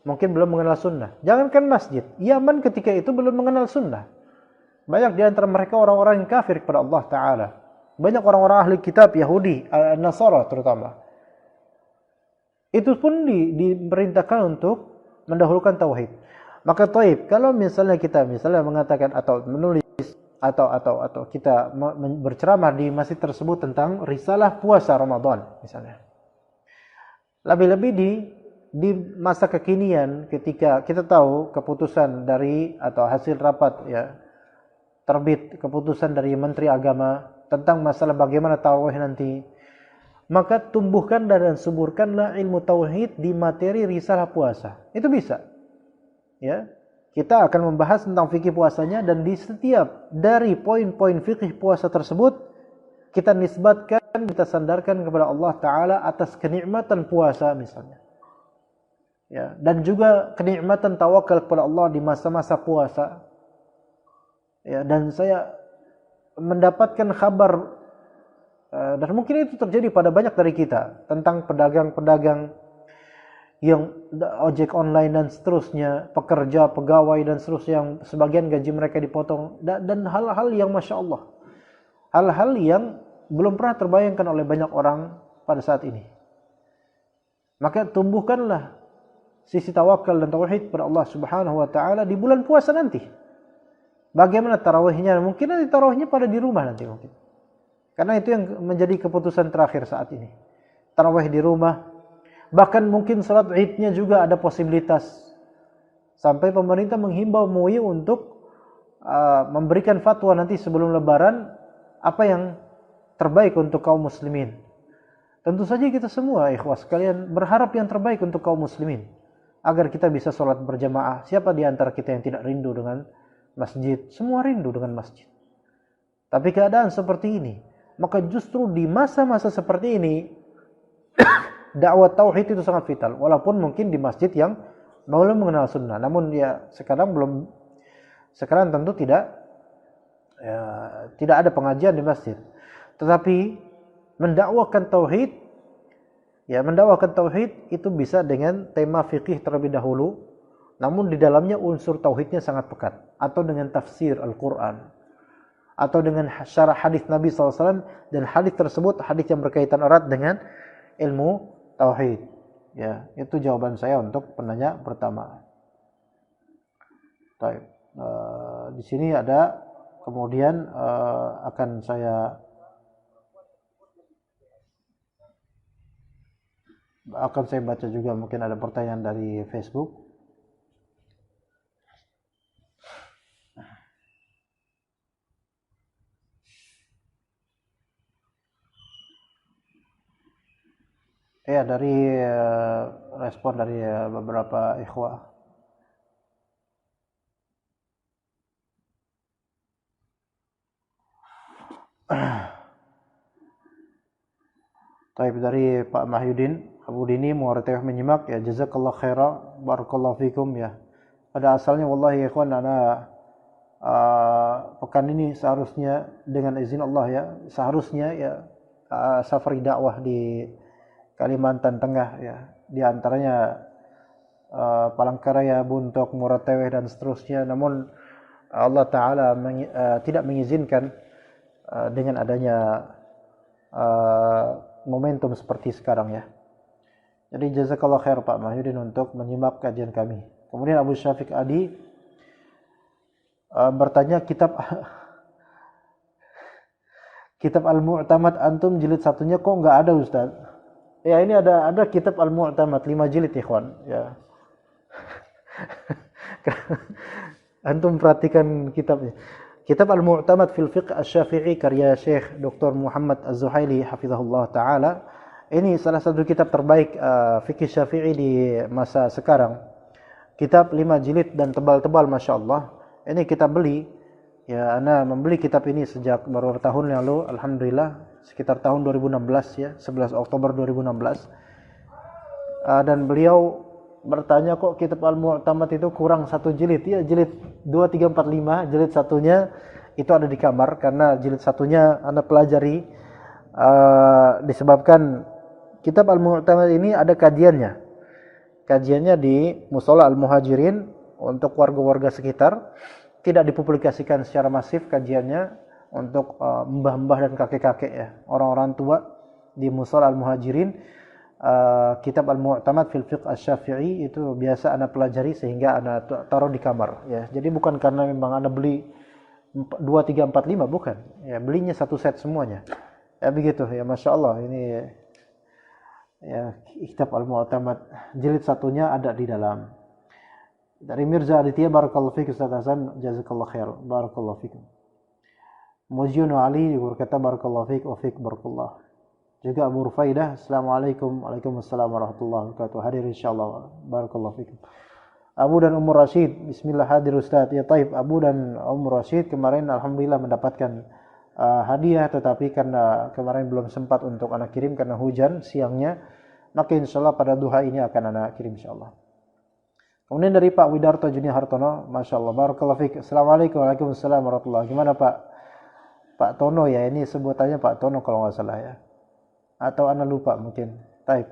mungkin belum mengenal sunnah. Jangankan masjid, Yaman ketika itu belum mengenal sunnah. Banyak di antara mereka orang-orang yang kafir kepada Allah Ta'ala. Banyak orang-orang ahli kitab Yahudi, Nasara terutama. Itu pun diperintahkan untuk mendahulukan tauhid. Maka taib, kalau misalnya kita mengatakan atau menulis atau kita berceramah di masjid tersebut tentang risalah puasa Ramadan misalnya. Lebih-lebih di masa kekinian ketika kita tahu keputusan dari atau hasil rapat ya terbit keputusan dari Menteri Agama tentang masalah bagaimana tarawih nanti, maka tumbuhkan dan suburkanlah ilmu tauhid di materi risalah puasa. Itu bisa. Ya. Kita akan membahas tentang fikih puasanya dan di setiap dari poin-poin fikih puasa tersebut kita nisbatkan, kita sandarkan kepada Allah Ta'ala atas kenikmatan puasa misalnya. Ya, dan juga kenikmatan tawakal kepada Allah di masa-masa puasa. Ya, dan saya mendapatkan kabar dan mungkin itu terjadi pada banyak dari kita tentang pedagang-pedagang yang ojek online dan seterusnya, pekerja, pegawai dan seterusnya yang sebagian gaji mereka dipotong dan hal-hal yang Masya Allah, hal-hal yang belum pernah terbayangkan oleh banyak orang pada saat ini. Maka tumbuhkanlah sisi tawakal dan tauhid kepada Allah Subhanahu wa taala di bulan puasa nanti. Bagaimana tarawihnya? Mungkin nanti tarawihnya pada di rumah nanti mungkin. Karena itu yang menjadi keputusan terakhir saat ini. Tarawih di rumah. Bahkan mungkin salat Idnya juga ada posibilitas. Sampai pemerintah menghimbau MUI untuk memberikan fatwa nanti sebelum lebaran apa yang terbaik untuk kaum muslimin. Tentu saja kita semua ikhwas sekalian berharap yang terbaik untuk kaum muslimin agar kita bisa sholat berjamaah. Siapa di antara kita yang tidak rindu dengan masjid? Semua rindu dengan masjid. Tapi keadaan seperti ini, maka justru di masa-masa seperti ini dakwah tauhid itu sangat vital. Walaupun mungkin di masjid yang belum mengenal sunnah, namun ya sekarang tentu tidak ada pengajian di masjid. Tetapi mendakwakan tauhid itu bisa dengan tema fikih terlebih dahulu, namun di dalamnya unsur tauhidnya sangat pekat, atau dengan tafsir Al-Quran, atau dengan syarah hadis Nabi SAW, dan hadis tersebut hadis yang berkaitan erat dengan ilmu tauhid. Ya, itu jawaban saya untuk penanya pertama. Baik. Di sini ada kemudian akan saya baca juga, mungkin ada pertanyaan dari Facebook. Ya, dari respon dari beberapa ikhwah. Taib dari Pak Mahyudin, Abu Dini muartih menyimak ya, jazakallah khaira, barakallahu fikum ya. Pada asalnya wallahi ya ikhwan, pekan ini seharusnya dengan izin Allah ya, seharusnya ya safari dakwah di Kalimantan Tengah ya, di antaranya Palangkaraya, Buntok, Murateweh dan seterusnya. Namun Allah Ta'ala tidak mengizinkan dengan adanya momentum seperti sekarang ya. Jadi jazakallah khair Pak Mahyudin untuk menyimak kajian kami. Kemudian Abu Syafiq Adi bertanya, kitab Al-Mu'tamad antum jilid satunya kok nggak ada Ustaz? Ya, ini ada kitab Al-Mu'tamad 5 jilid ikhwan ya. Antum perhatikan kitabnya. Kitab Al-Mu'tamad fil Fiqh Asy-Syafi'i karya Syekh Dr. Muhammad Az-Zuhaili hafizahullah taala. Ini salah satu kitab terbaik fikih Syafi'i di masa sekarang. Kitab 5 jilid dan tebal-tebal masyaallah. Ini kita beli ya, ana membeli kitab ini sejak beberapa tahun lalu, alhamdulillah, sekitar tahun 2016 ya, 11 Oktober 2016. Dan beliau bertanya, kok kitab Al-Mu'tamad itu kurang 1 jilid ya, jilid 2, 3, 4, 5, jilid satunya itu ada di kamar karena jilid satunya Anda pelajari disebabkan kitab Al-Mu'tamad ini ada kajiannya di Mushola Al-Muhajirin untuk warga-warga sekitar, tidak dipublikasikan secara masif kajiannya untuk mbah-mbah dan kakek-kakek ya, orang-orang tua di Mushola Al-Muhajirin. Kitab Al-Mu'tamad fil Fiqh Asy-Syafi'i itu biasa Anda pelajari sehingga Anda taruh di kamar ya. Jadi bukan karena memang Anda beli 2, 3, 4, 5, bukan. Ya, belinya satu set semuanya. Ya begitu ya, Masya Allah, ini ya kitab Al-Mu'tamad jilid satunya ada di dalam. Dari Mirza Aditya, barakallahu fiik Ustaz Hasan, jazakallahu khair, barakallahu fiikum. Mujiyun Ali berkata barakallahu fiik wa fiik barakallah. Juga Abu Rufaidah, Assalamualaikum, Waalaikumsalam warahmatullahi wabarakatuh. Hadir insyaallah, barakallahu fikum. Abu dan Umur Rashid, bismillah hadir Ustaz. Ya taib, Abu dan Umur Rashid kemarin alhamdulillah mendapatkan hadiah, tetapi karena kemarin belum sempat untuk anak kirim karena hujan siangnya, maka insyaallah pada duha ini akan anak kirim insyaallah. Kemudian dari Pak Widarto Juni Hartono, masyaallah, barakallahu fik. Assalamualaikum, Waalaikumsalam warahmatullahi. Gimana Pak Tono ya, ini sebutannya Pak Tono kalau nggak salah ya. Atau Anda lupa mungkin. Taib.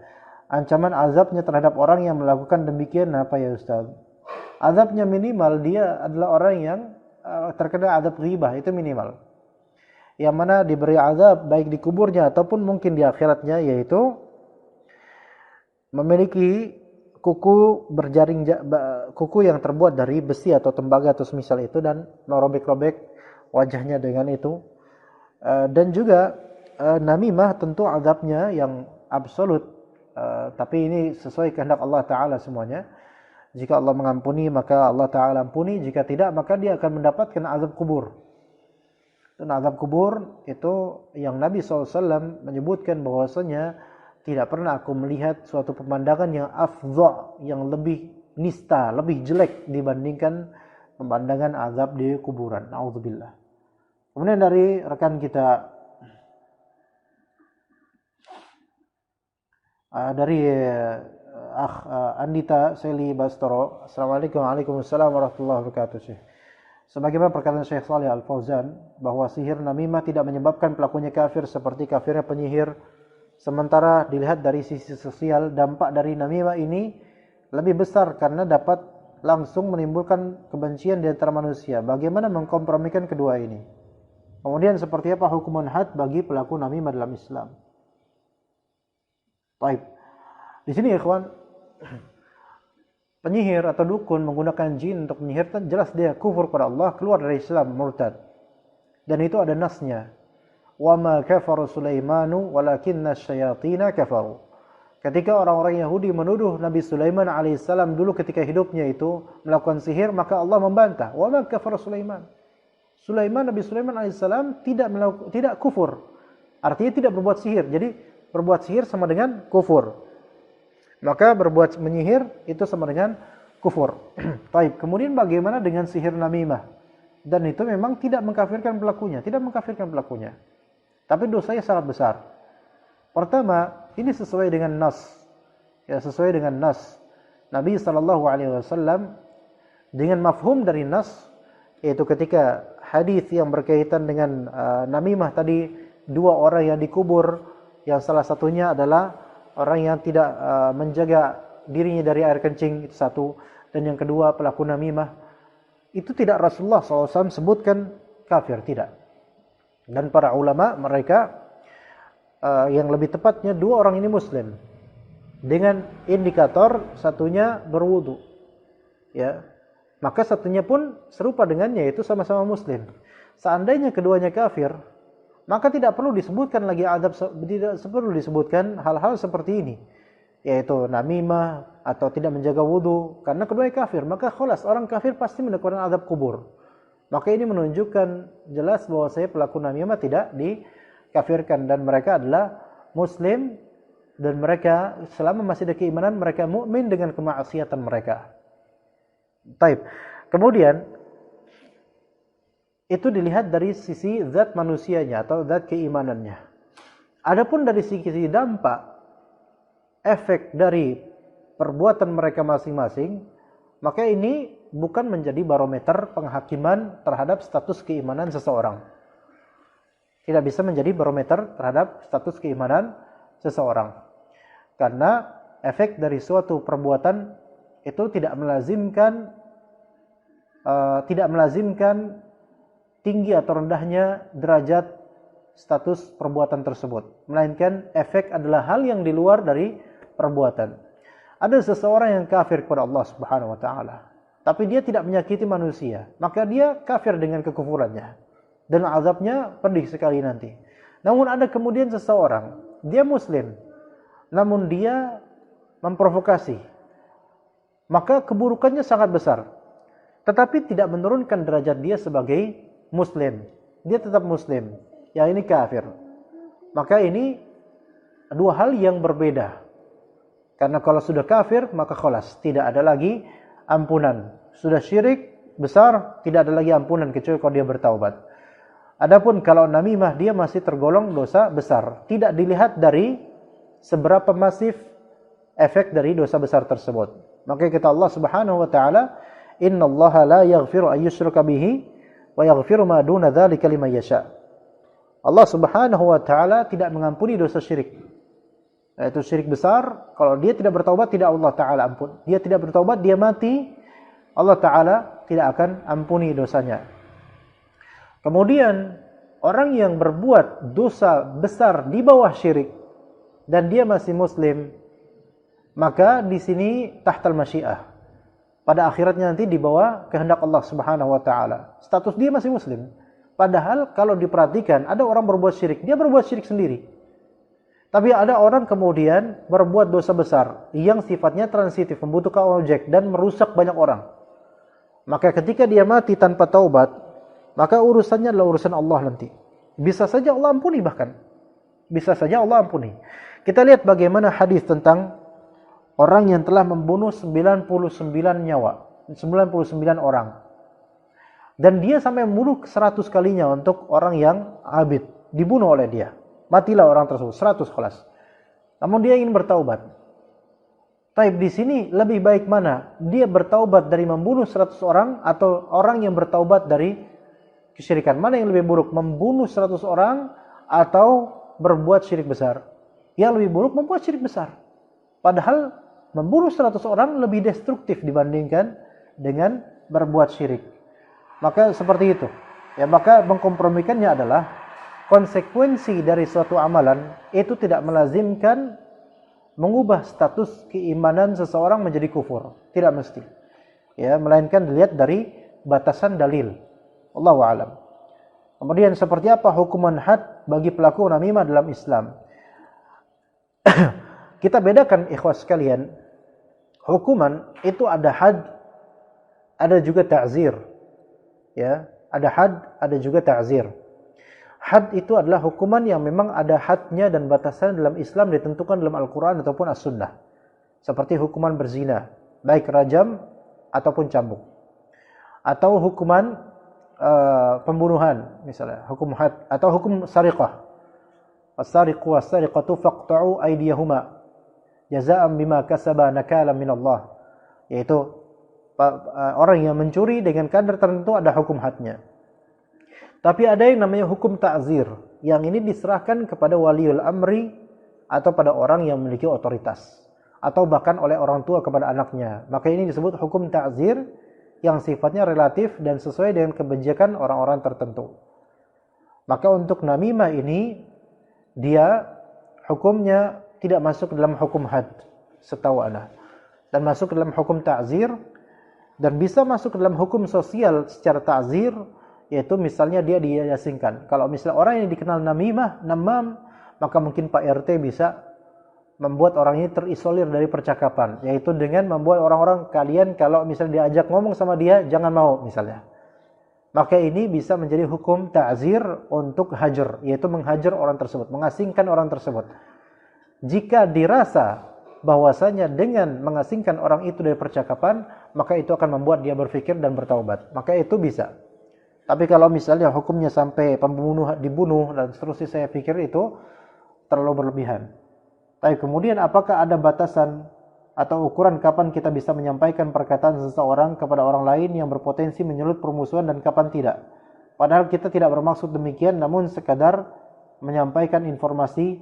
Ancaman azabnya terhadap orang yang melakukan demikian apa ya Ustaz? Azabnya minimal, dia adalah orang yang terkena azab ghibah, itu minimal. Yang mana diberi azab baik di kuburnya ataupun mungkin di akhiratnya, yaitu memiliki kuku yang terbuat dari besi atau tembaga atau semisal itu, dan merobek-robek wajahnya dengan itu. Dan juga namimah tentu azabnya yang absolut, tapi ini sesuai kehendak Allah Ta'ala semuanya. Jika Allah mengampuni maka Allah Ta'ala ampuni, jika tidak maka dia akan mendapatkan azab kubur. Dan azab kubur itu yang Nabi SAW menyebutkan bahwasanya tidak pernah aku melihat suatu pemandangan yang afdha, yang lebih nista, lebih jelek dibandingkan pemandangan azab di kuburan. Na'udzubillah. Kemudian dari rekan kita dari Andita Seli Bastoro, Assalamualaikum, Waalaikumsalam warahmatullahi wabarakatuh. Syekh, sebagaimana perkataan Syekh Shalih Al-Fauzan bahwa sihir namimah tidak menyebabkan pelakunya kafir seperti kafirnya penyihir, sementara dilihat dari sisi sosial, dampak dari namimah ini lebih besar karena dapat langsung menimbulkan kebencian di antara manusia. Bagaimana mengkompromikan kedua ini? Kemudian seperti apa hukuman had bagi pelaku namimah dalam Islam? Baik. Di sini ikhwan, penyihir atau dukun menggunakan jin untuk menyihir, jelas dia kufur pada Allah, keluar dari Islam, murtad. Dan itu ada nasnya. Wa ma kafara Sulaimanu walakinna asyayatina kafaru. Ketika orang-orang Yahudi menuduh Nabi Sulaiman alaihissalam dulu ketika hidupnya itu melakukan sihir, maka Allah membantah. Wa ma kafara Sulaiman. Nabi Sulaiman alaihissalam tidak kufur. Artinya tidak berbuat sihir. Jadi berbuat sihir sama dengan kufur. Maka berbuat menyihir itu sama dengan kufur. Taib. Kemudian bagaimana dengan sihir namimah? Dan itu memang tidak mengkafirkan pelakunya, Tapi dosanya sangat besar. Pertama, ini sesuai dengan nas. Ya, sesuai dengan nas. Nabi SAW dengan mafhum dari nas, yaitu ketika hadis yang berkaitan dengan namimah tadi, dua orang yang dikubur, yang salah satunya adalah orang yang tidak menjaga dirinya dari air kencing, itu satu, dan yang kedua pelaku namimah, itu tidak Rasulullah SAW sebutkan kafir, tidak. Dan para ulama mereka yang lebih tepatnya dua orang ini muslim dengan indikator satunya berwudu, ya, maka satunya pun serupa dengannya, yaitu sama-sama muslim. Seandainya keduanya kafir, maka tidak perlu disebutkan lagi adab, tidak perlu disebutkan hal-hal seperti ini, yaitu namimah atau tidak menjaga wudu, karena keduanya kafir. Maka khalas, orang kafir pasti mendapatkan adab kubur. Maka ini menunjukkan jelas bahwa saya pelaku namimah tidak dikafirkan, dan mereka adalah muslim, dan mereka selama masih ada keimanan, mereka mukmin dengan kemaksiatan mereka. Taib. Kemudian itu dilihat dari sisi zat manusianya atau zat keimanannya. Adapun dari sisi dampak efek dari perbuatan mereka masing-masing, maka ini bukan menjadi barometer penghakiman terhadap status keimanan seseorang. Tidak bisa menjadi barometer terhadap status keimanan seseorang. Karena efek dari suatu perbuatan itu tidak melazimkan tinggi atau rendahnya derajat status perbuatan tersebut, melainkan efek adalah hal yang di luar dari perbuatan. Ada seseorang yang kafir kepada Allah Subhanahu wa taala, tapi dia tidak menyakiti manusia, maka dia kafir dengan kekufurannya dan azabnya pedih sekali nanti. Namun ada kemudian seseorang, dia muslim, namun dia memprovokasi, maka keburukannya sangat besar, tetapi tidak menurunkan derajat dia sebagai muslim. Dia tetap muslim, yang ini kafir. Maka ini dua hal yang berbeda. Karena kalau sudah kafir, maka khalas, tidak ada lagi ampunan. Sudah syirik besar, tidak ada lagi ampunan kecuali kalau dia bertaubat. Adapun kalau namimah, dia masih tergolong dosa besar. Tidak dilihat dari seberapa masif efek dari dosa besar tersebut. Maka kata Allah Subhanahu wa taala, "Innallaha la yaghfiru an yushraka bihi wa yaghfiru ma duna dzalika liman yasha." Allah Subhanahu wa taala tidak mengampuni dosa syirik. Yaitu syirik besar, kalau dia tidak bertaubat, tidak Allah taala ampun. Dia tidak bertaubat, dia mati, Allah taala tidak akan ampuni dosanya. Kemudian orang yang berbuat dosa besar di bawah syirik dan dia masih muslim, maka di sini tahtal masyiah. Pada akhiratnya nanti di bawah kehendak Allah Subhanahu wa taala. Status dia masih muslim. Padahal kalau diperhatikan, ada orang berbuat syirik, dia berbuat syirik sendiri. Tapi ada orang kemudian berbuat dosa besar yang sifatnya transitif, membutuhkan objek dan merusak banyak orang. Maka ketika dia mati tanpa taubat, maka urusannya adalah urusan Allah nanti. Bisa saja Allah ampuni bahkan. Bisa saja Allah ampuni. Kita lihat bagaimana hadis tentang orang yang telah membunuh 99 nyawa, 99 orang. Dan dia sampai membunuh 100 kalinya untuk orang yang abid, dibunuh oleh dia. Matilah orang tersebut, 100 kelas. Namun dia ingin bertaubat. Taib, di sini lebih baik mana? Dia bertaubat dari membunuh 100 orang atau orang yang bertaubat dari kesyirikan? Mana yang lebih buruk? Membunuh 100 orang atau berbuat syirik besar? Yang lebih buruk membuat syirik besar. Padahal membunuh 100 orang lebih destruktif dibandingkan dengan berbuat syirik. Maka seperti itu. Ya, maka mengkompromikannya adalah konsekuensi dari suatu amalan itu tidak melazimkan mengubah status keimanan seseorang menjadi kufur, tidak mesti. Ya, melainkan dilihat dari batasan dalil. Allahu a'lam. Kemudian seperti apa hukuman had bagi pelaku namimah dalam Islam? Kita bedakan ikhwas sekalian. Hukuman itu ada had, ada juga ta'zir. Ya, ada had, ada juga ta'zir. Had itu adalah hukuman yang memang ada hadnya dan batasan dalam Islam ditentukan dalam Al-Quran ataupun As-Sunnah. seperti hukuman berzina, baik rajam ataupun cambuk, atau hukuman pembunuhan misalnya, hukum had, atau hukum sariqah. As-sariqu was-sariqatu faqta'u aydiyahuma jazaa'an bima kasaba nakalan minallah. Yaitu orang yang mencuri dengan kadar tertentu ada hukum hadnya. Tapi ada yang namanya hukum ta'zir, yang ini diserahkan kepada waliul amri atau pada orang yang memiliki otoritas, atau bahkan oleh orang tua kepada anaknya. Maka ini disebut hukum ta'zir yang sifatnya relatif dan sesuai dengan kebijakan orang-orang tertentu. Maka untuk namimah ini, dia hukumnya tidak masuk dalam hukum had setahu ana, dan masuk dalam hukum ta'zir, dan bisa masuk dalam hukum sosial secara ta'zir, yaitu misalnya dia diasingkan. Kalau misalnya orang yang dikenal namam, maka mungkin Pak RT bisa membuat orang ini terisolir dari percakapan, yaitu dengan membuat orang-orang, kalian kalau misalnya diajak ngomong sama dia jangan mau misalnya. Maka ini bisa menjadi hukum ta'zir untuk hajar, yaitu menghajar orang tersebut, mengasingkan orang tersebut. Jika dirasa bahwasanya dengan mengasingkan orang itu dari percakapan, maka itu akan membuat dia berpikir dan bertaubat, maka itu bisa. Tapi kalau misalnya hukumnya sampai pembunuh dibunuh dan seterusnya, saya pikir itu terlalu berlebihan. Tapi kemudian apakah ada batasan atau ukuran kapan kita bisa menyampaikan perkataan seseorang kepada orang lain yang berpotensi menyulut permusuhan dan kapan tidak? Padahal kita tidak bermaksud demikian, namun sekadar menyampaikan informasi,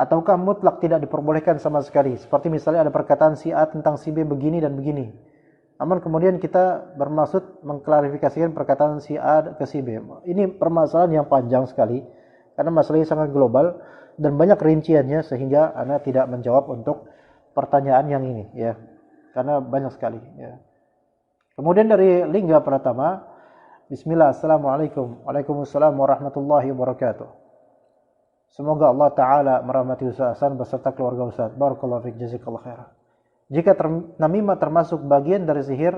ataukah mutlak tidak diperbolehkan sama sekali? Seperti misalnya ada perkataan si A tentang si B begini dan begini, namun kemudian kita bermaksud mengklarifikasikan perkataan si A ke si B. Ini permasalahan yang panjang sekali, karena masalahnya sangat global dan banyak rinciannya, sehingga Anda tidak menjawab untuk pertanyaan yang ini, ya, karena banyak sekali, ya. Kemudian dari Lingga Pratama, Bismillah, Assalamualaikum. Waalaikumsalam warahmatullahi wabarakatuh. Semoga Allah Ta'ala merahmati Ustaz Hasan beserta keluarga Ustaz. Barakallahu fiik, jazakallahu khairan. Jika namimah termasuk bagian dari sihir,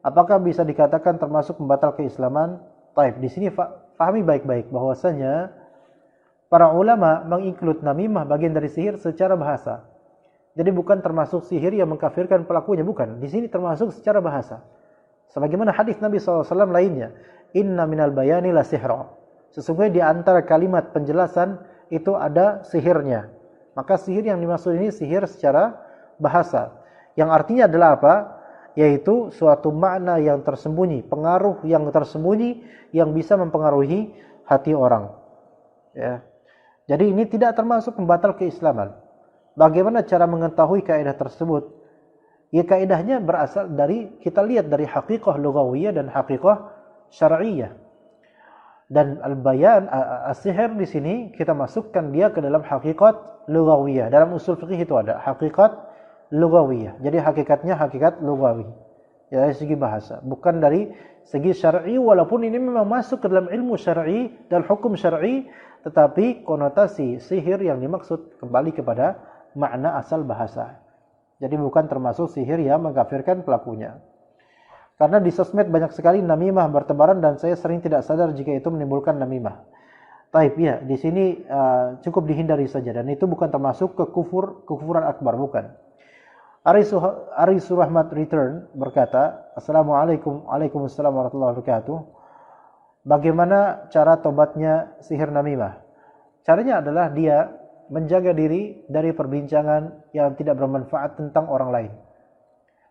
apakah bisa dikatakan termasuk pembatal keislaman? Taib, di sini pahami baik-baik bahwasanya para ulama menginclude namimah bagian dari sihir secara bahasa. Jadi bukan termasuk sihir yang mengkafirkan pelakunya, bukan. Di sini termasuk secara bahasa. Sebagaimana hadis Nabi SAW lainnya, Inna minal bayani la sihra. Sesungguhnya di antara kalimat penjelasan itu ada sihirnya. Maka sihir yang dimaksud ini sihir secara bahasa. Yang artinya adalah apa? Yaitu suatu makna yang tersembunyi, pengaruh yang tersembunyi yang bisa mempengaruhi hati orang. Ya. Jadi ini tidak termasuk pembatal keislaman. Bagaimana cara mengetahui kaidah tersebut? Ya, kaidahnya berasal dari, kita lihat dari haqiqah lughawiyah dan haqiqah syar'iyyah. Dan al-bayan, as-sihr di sini kita masukkan dia ke dalam hakikat lughawiyah. Dalam usul fikih itu ada hakikat lughawiyah. Jadi hakikatnya hakikat lughawi. Ya, dari segi bahasa, bukan dari segi syar'i, walaupun ini memang masuk ke dalam ilmu syar'i dan hukum syar'i, tetapi konotasi sihir yang dimaksud kembali kepada makna asal bahasa. Jadi bukan termasuk sihir yang mengkafirkan pelakunya. Karena di sosmed banyak sekali namimah bertebaran dan saya sering tidak sadar jika itu menimbulkan namimah. Taib, ya, di sini cukup dihindari saja, dan itu bukan termasuk kekufuran akbar, bukan. Ari Surahmat Return berkata, Assalamualaikum, Waalaikumsalam warahmatullahi wabarakatuh. Bagaimana cara tobatnya sihir namimah? Caranya adalah dia menjaga diri dari perbincangan yang tidak bermanfaat tentang orang lain.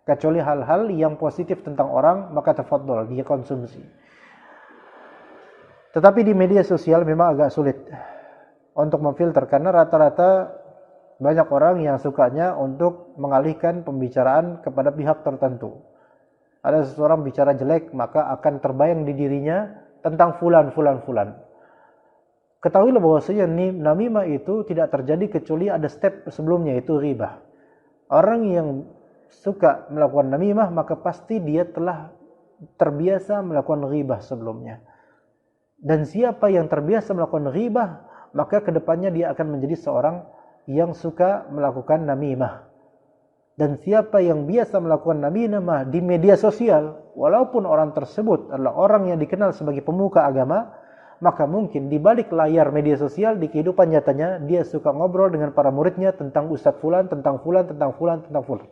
Kecuali hal-hal yang positif tentang orang, maka tafadhol, dia konsumsi. Tetapi di media sosial memang agak sulit untuk memfilter, karena rata-rata banyak orang yang sukanya untuk mengalihkan pembicaraan kepada pihak tertentu. Ada seseorang bicara jelek, maka akan terbayang di dirinya tentang fulan. Ketahuilah bahwasanya namimah itu tidak terjadi kecuali ada step sebelumnya, yaitu ghibah. Orang yang suka melakukan namimah, maka pasti dia telah terbiasa melakukan ghibah sebelumnya. Dan siapa yang terbiasa melakukan ghibah, maka kedepannya dia akan menjadi seorang yang suka melakukan namimah. Dan siapa yang biasa melakukan namimah di media sosial, walaupun orang tersebut adalah orang yang dikenal sebagai pemuka agama, maka mungkin di balik layar media sosial di kehidupan nyatanya dia suka ngobrol dengan para muridnya tentang Ustadz Fulan, tentang Fulan, tentang Fulan, tentang Fulan.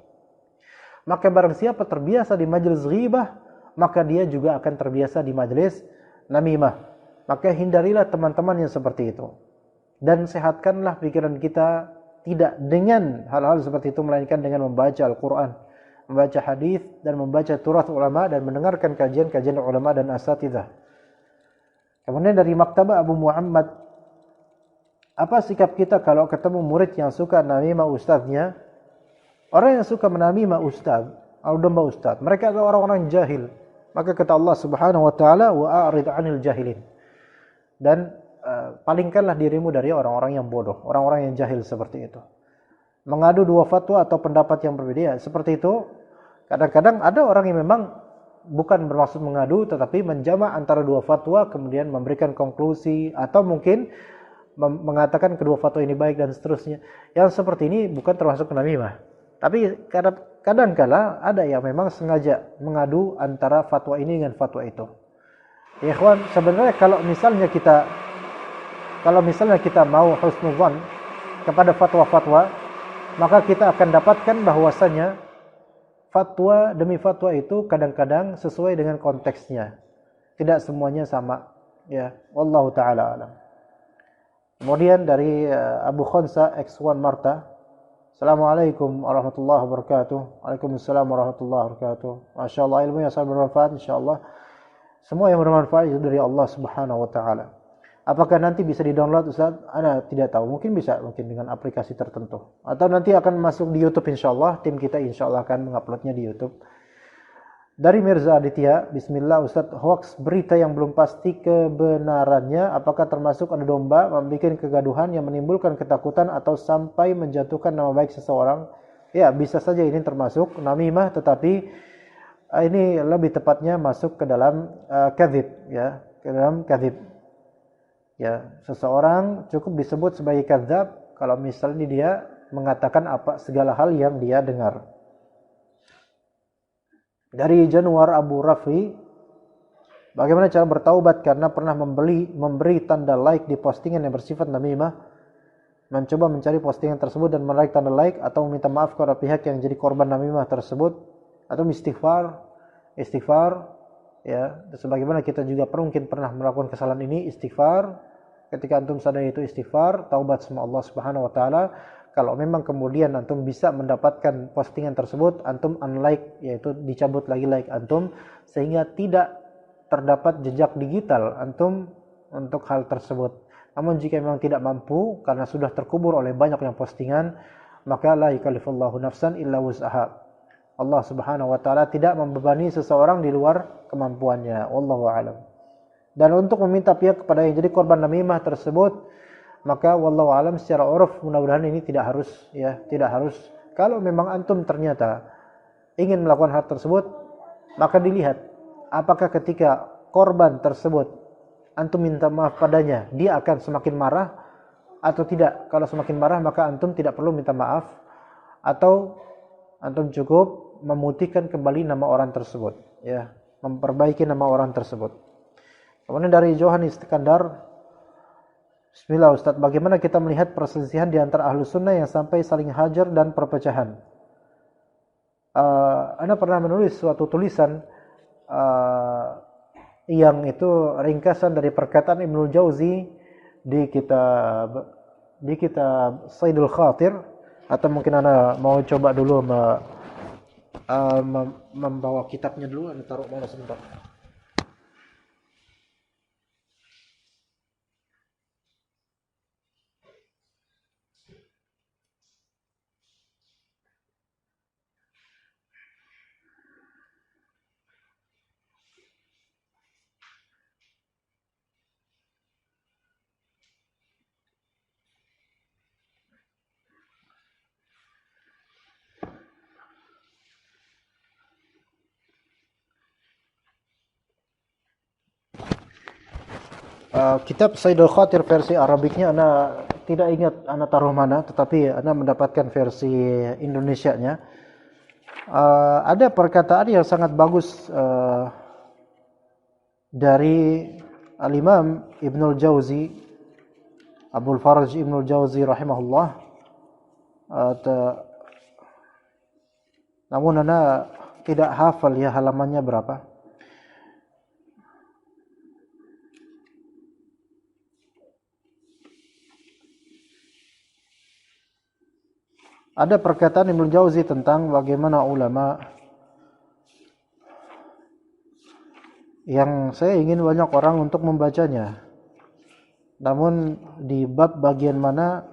Maka barang siapa terbiasa di majelis ghibah, maka dia juga akan terbiasa di majelis namimah. Maka hindarilah teman-teman yang seperti itu. Dan sehatkanlah pikiran kita tidak dengan hal-hal seperti itu, melainkan dengan membaca Al-Quran, membaca hadis dan membaca turath ulama dan mendengarkan kajian-kajian ulama dan asatidzah. Kemudian dari Maktabah Abu Muhammad, apa sikap kita kalau ketemu murid yang suka namimah ustadznya? Orang yang suka menamimah ustadz, al-domba ustadz, mereka adalah orang-orang jahil. Maka kata Allah Subhanahu wa taala, wa a'rid 'anil jahilin. Dan palingkanlah dirimu dari orang-orang yang bodoh, orang-orang yang jahil seperti itu. Mengadu dua fatwa atau pendapat yang berbeda seperti itu. Kadang-kadang ada orang yang memang bukan bermaksud mengadu, tetapi menjamak antara dua fatwa kemudian memberikan konklusi atau mungkin mengatakan kedua fatwa ini baik dan seterusnya. Yang seperti ini bukan termasuk namimah. Tapi kadang-kala ada yang memang sengaja mengadu antara fatwa ini dengan fatwa itu. Ya ikhwan, sebenarnya kalau misalnya kita mau husnuzan kepada fatwa-fatwa, maka kita akan dapatkan bahwasanya fatwa demi fatwa itu kadang-kadang sesuai dengan konteksnya. Tidak semuanya sama, ya. Wallahu taala alam. Kemudian dari Abu Khonsa X1 Marta, Assalamualaikum warahmatullahi wabarakatuh. Waalaikumsalam warahmatullahi wabarakatuh. Masya Allah, ilmu yang sangat bermanfaat, insyaallah. Semua yang bermanfaat itu dari Allah Subhanahu wa taala. Apakah nanti bisa di-download Ustaz? Ana tidak tahu. Mungkin bisa, mungkin dengan aplikasi tertentu. Atau nanti akan masuk di YouTube insyaallah. Tim kita insyaallah akan menguploadnya di YouTube. Dari Mirza Aditya, bismillah Ustaz, hoax berita yang belum pasti kebenarannya apakah termasuk adu domba, membuat kegaduhan yang menimbulkan ketakutan atau sampai menjatuhkan nama baik seseorang? Ya, bisa saja ini termasuk namimah, tetapi ini lebih tepatnya masuk ke dalam kadzib, ya, ke dalam kadzib. Ya, seseorang cukup disebut sebagai kadzab kalau misalnya dia mengatakan segala hal yang dia dengar. Dari Januar Abu Rafi, bagaimana cara bertaubat karena pernah memberi tanda like di postingan yang bersifat namimah, mencoba mencari postingan tersebut dan menarik tanda like atau meminta maaf kepada pihak yang jadi korban namimah tersebut, atau istighfar, ya. Sebagaimana kita juga mungkin pernah melakukan kesalahan ini, istighfar. Ketika antum sadar itu istighfar, taubat sama Allah Subhanahu wa taala. Kalau memang kemudian antum bisa mendapatkan postingan tersebut, antum unlike, yaitu dicabut lagi like antum, sehingga tidak terdapat jejak digital antum untuk hal tersebut. Namun jika memang tidak mampu karena sudah terkubur oleh banyak yang postingan, maka la yukallifullahu nafsan illa wus'aha. Allah Subhanahu wa taala tidak membebani seseorang di luar kemampuannya. Wallahu a'lam. Dan untuk meminta pihak kepada yang jadi korban namimah tersebut, maka wallahu alam secara uruf mudah-mudahan ini tidak harus, ya, tidak harus. Kalau memang antum ternyata ingin melakukan hal tersebut, maka dilihat apakah ketika korban tersebut antum minta maaf padanya, dia akan semakin marah atau tidak. Kalau semakin marah maka antum tidak perlu minta maaf, atau antum cukup memutihkan kembali nama orang tersebut, ya, memperbaiki nama orang tersebut. Kemudian dari Johan Iskandar, bismillah Ustaz, bagaimana kita melihat perselisihan di antara ahlu sunnah yang sampai saling hajar dan perpecahan? Anda pernah menulis suatu tulisan yang itu ringkasan dari perkataan Ibnul Jauzi di kitab Saidul Khatir, atau mungkin Anda mau coba dulu membawa kitabnya dulu, Anda taruh mana sebentar. Kitab Saidul Khatir versi Arabiknya Anda tidak ingat Anda taruh mana, tetapi Anda mendapatkan versi Indonesianya. Ada perkataan yang sangat bagus dari Al-Imam Ibnul Jauzi, Abdul Faraj Ibnul Jauzi rahimahullah, namun ana tidak hafal ya halamannya berapa. Ada perkataan Ibnul Jauzi tentang bagaimana ulama yang saya ingin banyak orang untuk membacanya. Namun di bab bagian mana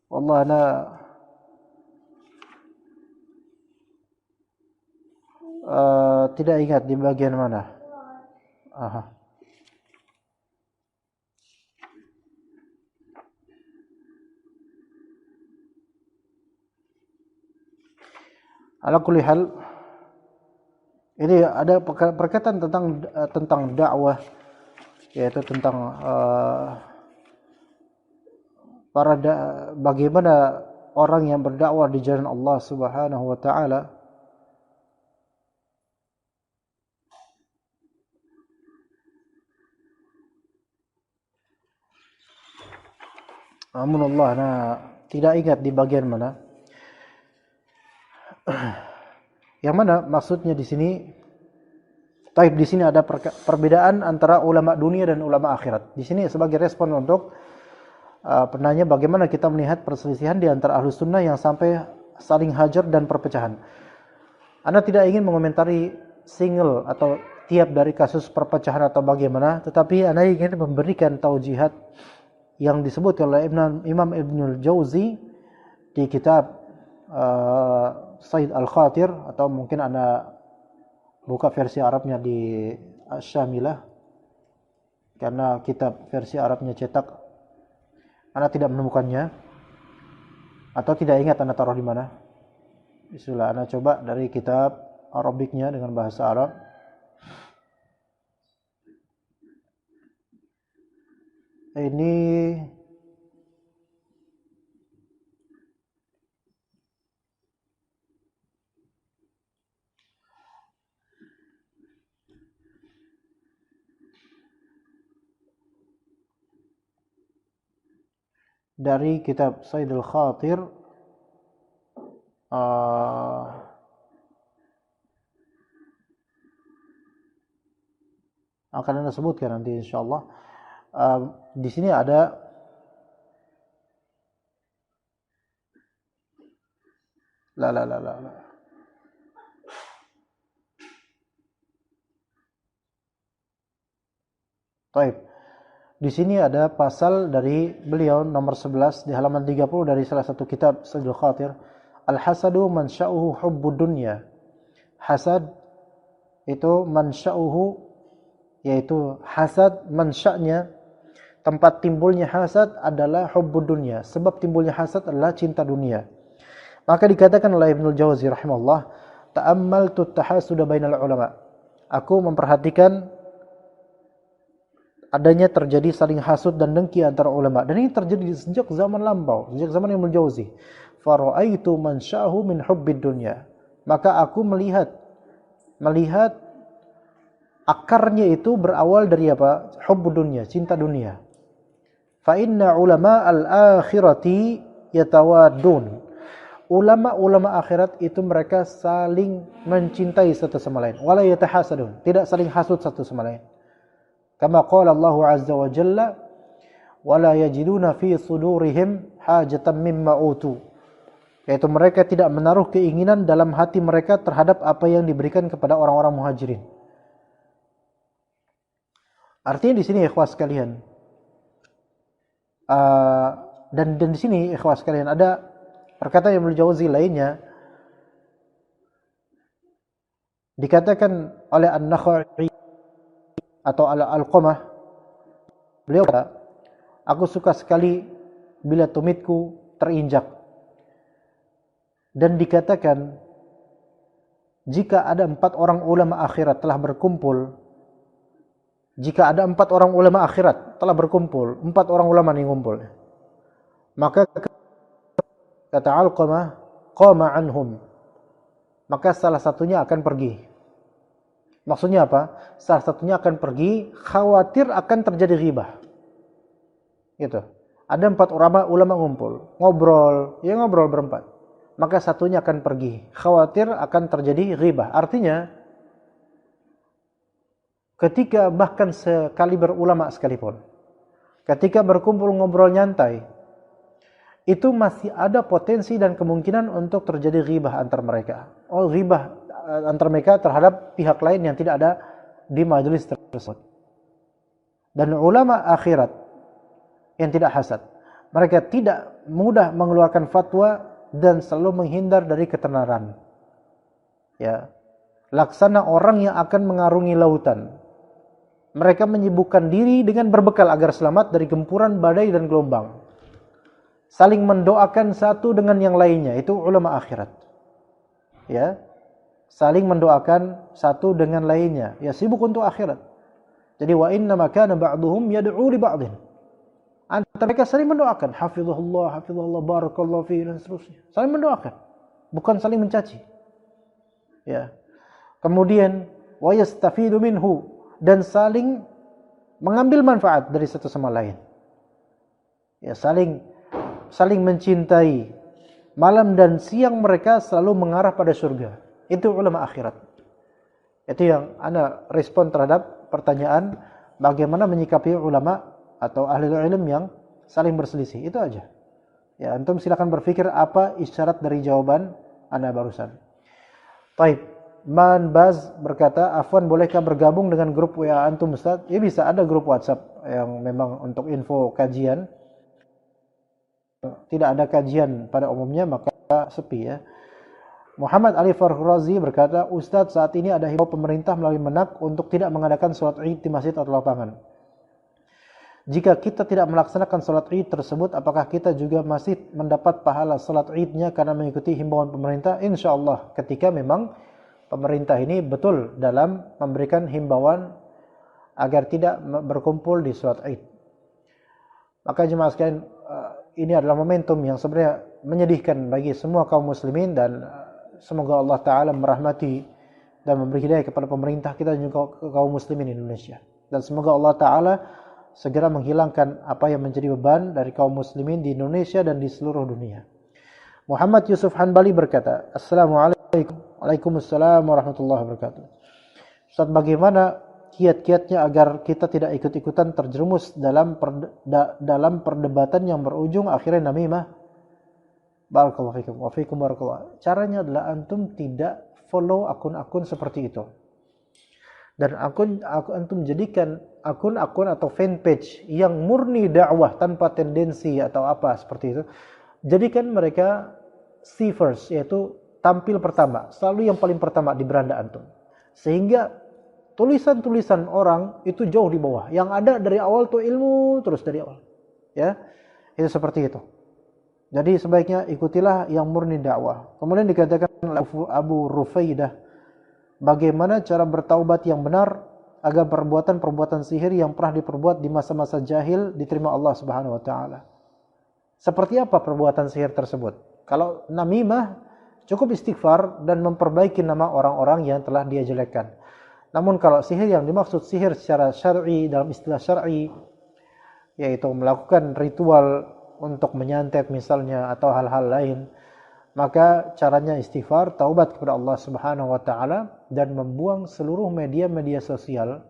Allah ana tidak ingat di bagian mana. Aha. Ala kulli hal, ini ada perkataan tentang dakwah, yaitu tentang bagaimana orang yang berdakwah di jalan Allah Subhanahu wa taala. Namun Allah tidak ingat di bagian mana. Yang mana maksudnya di sini? Taib, di sini ada perbedaan antara ulama dunia dan ulama akhirat. Di sini sebagai respon untuk penanya bagaimana kita melihat perselisihan di antara Ahlus Sunnah yang sampai saling hajar dan perpecahan. Anda tidak ingin mengomentari single atau tiap dari kasus perpecahan atau bagaimana, tetapi Anda ingin memberikan taujihat yang disebut oleh Imam Ibnul Jauzi di kitab Said Al-Khatir, atau mungkin Anda buka versi Arabnya di Syamilah, karena kitab versi Arabnya cetak Anda tidak menemukannya atau tidak ingat Anda taruh di mana. Bismillah, Anda coba dari kitab Arabiknya dengan bahasa Arab. Ini dari kitab Said Al-Khatir, akan Anda sebutkan nanti insyaallah. Di sini ada la. Baik. Di sini ada pasal dari beliau nomor 11 di halaman 30 dari salah satu kitab Saidul Khatir. Al-hasadu mansya'uhu hubbud dunya. Hasad itu mansya'uhu, yaitu hasad, mansya'nya, tempat timbulnya hasad adalah hubbud dunya. Sebab timbulnya hasad adalah cinta dunia. Maka dikatakan oleh Ibnul Jauzi rahimahullah, ta'ammaltu tahasuda bainal ulama. Aku memperhatikan adanya terjadi saling hasud dan dengki antara ulama, dan ini terjadi sejak zaman lampau, sejak zaman Ibnu Jauzi. Fara'aitu man sya'hu min hubbid dunya. Maka aku melihat akarnya itu berawal dari apa? Hubbud dunya, cinta dunia. Fa inna ulama al-akhirati yatawaddun. Ulama-ulama akhirat itu mereka saling mencintai satu sama lain. Wala yatahasadun, tidak saling hasud satu sama lain. Kama qala Allah azza wa jalla, wala yajiduna fi sudurihim hajatan mimma utu. Yaitu mereka tidak menaruh keinginan dalam hati mereka terhadap apa yang diberikan kepada orang-orang muhajirin. Artinya di sini ikhwas sekalian, dan di sini ikhwas sekalian ada perkataan Ibnu Jauzi lainnya, dikatakan oleh An-Nakhai atau Al-Qamah, beliau kata, aku suka sekali bila tumitku terinjak. Dan dikatakan, jika ada 4 orang ulama akhirat telah berkumpul, jika ada 4 orang ulama akhirat telah berkumpul, 4 orang ulama yang ngumpul, maka kata Al-Qamah, qama anhum, maka salah satunya akan pergi. Maksudnya apa? Salah satunya akan pergi khawatir akan terjadi ghibah. Gitu. Ada 4 ulama ngumpul, ngobrol berempat. Maka satunya akan pergi, khawatir akan terjadi ghibah. Artinya, ketika bahkan sekaliber ulama sekalipun, ketika berkumpul ngobrol nyantai, itu masih ada potensi dan kemungkinan untuk terjadi ghibah antar mereka. Ghibah antar mereka terhadap pihak lain yang tidak ada di majelis tersebut. Dan ulama akhirat yang tidak hasad, mereka tidak mudah mengeluarkan fatwa dan selalu menghindar dari ketenaran. Ya, laksana orang yang akan mengarungi lautan. Mereka menyibukkan diri dengan berbekal agar selamat dari gempuran badai dan gelombang. Saling mendoakan satu dengan yang lainnya, itu ulama akhirat. Ya, saling mendoakan satu dengan lainnya, ya sibuk untuk akhirat. Jadi wa inna ma kana ba'dhum yad'u li ba'dhin. Antara mereka saling mendoakan, hafizahullah, barakallahu fihi dan seterusnya. Saling mendoakan, bukan saling mencaci. Ya. Kemudian wa yastafidu minhu, dan saling mengambil manfaat dari satu sama lain. Ya, saling mencintai. Malam dan siang mereka selalu mengarah pada surga. Itu ulama akhirat. Itu yang ana respon terhadap pertanyaan bagaimana menyikapi ulama atau ahli ilmu yang saling berselisih. Itu aja. Ya, antum silakan berpikir apa isyarat dari jawaban ana barusan. Taib. Man Baz berkata, "Afwan, bolehkah bergabung dengan grup WA antum Ustaz?" Ya bisa, ada grup WhatsApp yang memang untuk info kajian. Tidak ada kajian pada umumnya maka sepi ya. Muhammad Ali Farhrazi berkata, "Ustaz, saat ini ada himbau pemerintah melalui Menak untuk tidak mengadakan sholat Id di masjid atau lapangan. Jika kita tidak melaksanakan sholat Id tersebut, apakah kita juga masih mendapat pahala sholat Idnya karena mengikuti himbauan pemerintah?" Insyaallah, ketika memang pemerintah ini betul dalam memberikan himbauan agar tidak berkumpul di sholat Id. Maka jemaah sekalian, ini adalah momentum yang sebenarnya menyedihkan bagi semua kaum muslimin, dan semoga Allah Ta'ala merahmati dan memberi hidayah kepada pemerintah kita dan juga kaum muslimin Indonesia. Dan semoga Allah Ta'ala segera menghilangkan apa yang menjadi beban dari kaum muslimin di Indonesia dan di seluruh dunia. Muhammad Yusuf Hanbali berkata, "Assalamualaikum." Waalaikumsalam warahmatullahi wabarakatuh. Ustaz, bagaimana kiat-kiatnya agar kita tidak ikut-ikutan terjerumus dalam perdebatan yang berujung akhirnya namimah? Barakallahu fikum wa fikum barakallahu. Caranya adalah antum tidak follow akun-akun seperti itu. Dan antum jadikan akun-akun atau fanpage yang murni dakwah tanpa tendensi atau apa seperti itu. Jadikan mereka see first, yaitu tampil pertama, selalu yang paling pertama di beranda antum. Sehingga tulisan-tulisan orang itu jauh di bawah. Yang ada dari awal tuh ilmu terus dari awal. Ya. Itu seperti itu. Jadi sebaiknya ikutilah yang murni dakwah. Kemudian dikatakan Abu Rufaidah, bagaimana cara bertaubat yang benar agar perbuatan-perbuatan sihir yang pernah diperbuat di masa-masa jahil diterima Allah Subhanahu wa taala. Seperti apa perbuatan sihir tersebut? Kalau namimah, cukup istighfar dan memperbaiki nama orang-orang yang telah dia jelekkan. Namun kalau sihir yang dimaksud sihir secara syar'i, dalam istilah syar'i, yaitu melakukan ritual untuk menyantet misalnya atau hal-hal lain, maka caranya istighfar, taubat kepada Allah Subhanahu wa taala, dan membuang seluruh media-media sosial,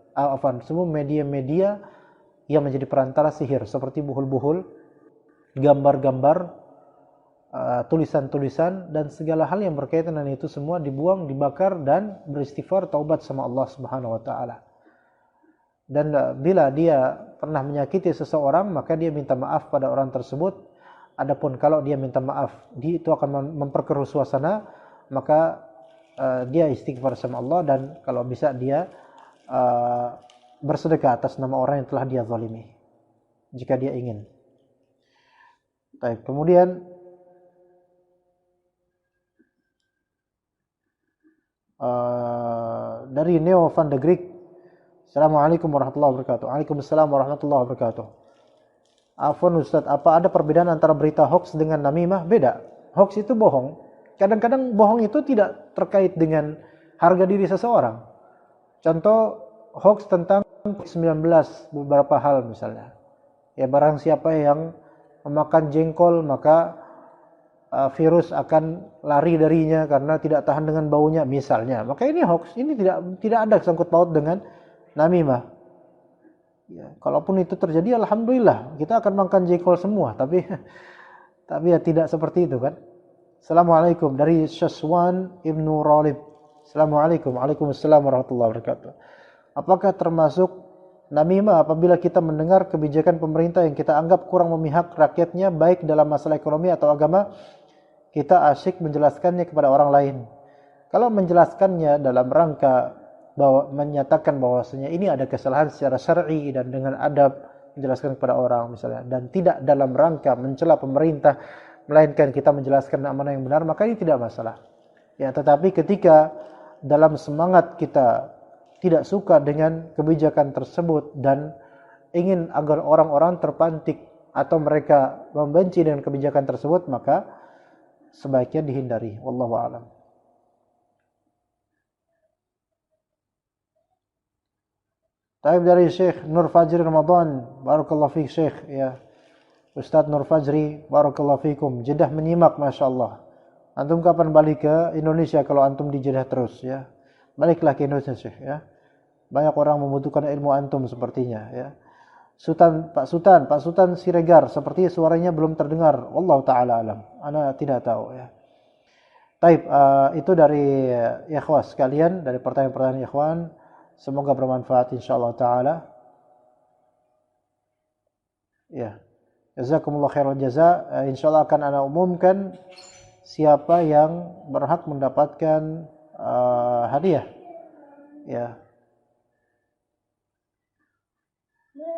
seluruh media-media yang menjadi perantara sihir, seperti buhul-buhul, gambar-gambar, tulisan-tulisan dan segala hal yang berkaitan dengan itu semua dibuang, dibakar, dan beristighfar, taubat sama Allah Subhanahu wa taala. Dan bila dia pernah menyakiti seseorang, maka dia minta maaf pada orang tersebut. Adapun kalau dia minta maaf, itu akan memperkeruh suasana, maka dia istighfar sama Allah, dan kalau bisa dia bersedekah atas nama orang yang telah dia zalimi jika dia ingin. Baik, kemudian dari Neo van de Griek, Assalamualaikum warahmatullahi wabarakatuh. Waalaikumsalam warahmatullahi wabarakatuh. Afwan Ustaz, apa ada perbedaan antara berita hoax dengan namimah? Beda. Hoax itu bohong. Kadang-kadang bohong itu tidak terkait dengan harga diri seseorang. Contoh hoax tentang COVID-19 beberapa hal misalnya. Ya barang siapa yang memakan jengkol maka virus akan lari darinya karena tidak tahan dengan baunya misalnya. Maka ini hoax, ini tidak ada sangkut paut dengan namimah. Ya, kalaupun itu terjadi alhamdulillah, kita akan makan jengkol semua, tapi ya tidak seperti itu kan. Assalamualaikum dari Syaswan Ibnu Ralib. Assalamualaikum. Waalaikumsalam warahmatullahi wabarakatuh. Apakah termasuk namimah apabila kita mendengar kebijakan pemerintah yang kita anggap kurang memihak rakyatnya baik dalam masalah ekonomi atau agama, kita asyik menjelaskannya kepada orang lain? Kalau menjelaskannya dalam rangka menyatakan bahwasanya ini ada kesalahan secara syar'i dan dengan adab menjelaskan kepada orang misalnya, dan tidak dalam rangka mencela pemerintah melainkan kita menjelaskan amanah yang benar, maka ini tidak masalah. Ya, tetapi ketika dalam semangat kita tidak suka dengan kebijakan tersebut dan ingin agar orang-orang terpantik atau mereka membenci dengan kebijakan tersebut, maka sebaiknya dihindari. Wallahu a'lam. Taib dari Syekh Nur Fajri Ramadan, barakallahu fiik Syekh, ya. Ustaz Nur Fajri, barakallahu fiikum. Jeddah menyimak, Masya Allah. Antum kapan balik ke Indonesia kalau antum di Jeddah terus, ya? Baliklah ke Indonesia, Syekh, ya. Banyak orang membutuhkan ilmu antum sepertinya, ya. Pak Sultan Siregar, seperti suaranya belum terdengar. Wallahu taala alam. Ana tidak tahu, ya. Taib, itu dari ikhwan sekalian, dari pertanyaan-pertanyaan ikhwan. Semoga bermanfaat insyaallah taala. Ya. Jazakumullah khairal jaza. Insyaallah akan ana umumkan siapa yang berhak mendapatkan hadiah. Ya.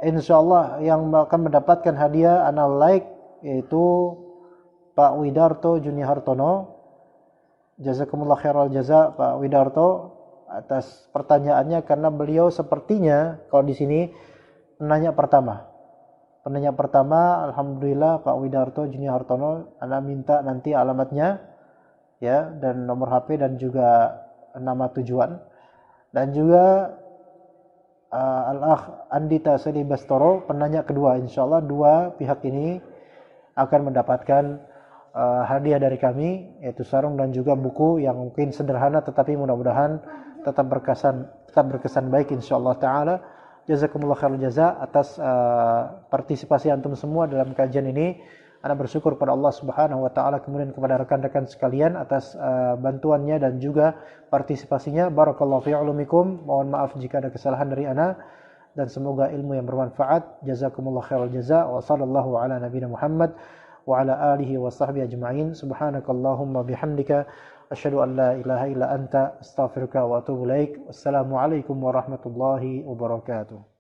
Insyaallah yang akan mendapatkan hadiah ana like yaitu Pak Widarto Junihartono. Jazakumullah khairal jaza Pak Widarto atas pertanyaannya, karena beliau sepertinya kalau di sini penanya pertama. Alhamdulillah Pak Widarto Junihartono, ana minta nanti alamatnya, ya, dan nomor HP dan juga nama tujuan. Dan juga Al-Akh Andita Selibastoro, penanya kedua, insyaallah dua pihak ini akan mendapatkan hadiah dari kami, yaitu sarung dan juga buku yang mungkin sederhana tetapi mudah-mudahan tetap berkesan baik insyaallah taala. Jazakumullah khairul jaza atas partisipasi antum semua dalam kajian ini. Ana bersyukur pada Allah Subhanahu wa taala, kemudian kepada rekan-rekan sekalian atas bantuannya dan juga partisipasinya. Barakallahu fi ulumikum. Mohon maaf jika ada kesalahan dari ana dan semoga ilmu yang bermanfaat. Jazakumullah khairul jaza wa sallallahu ala nabiyina Muhammad wa ala alihi wa sahbihi ajma'in. Subhanakallahumma bihamdika asyhadu an la ilaha illa anta astaghfiruka wa atubu ilaik. Wassalamualaikum warahmatullahi wabarakatuh.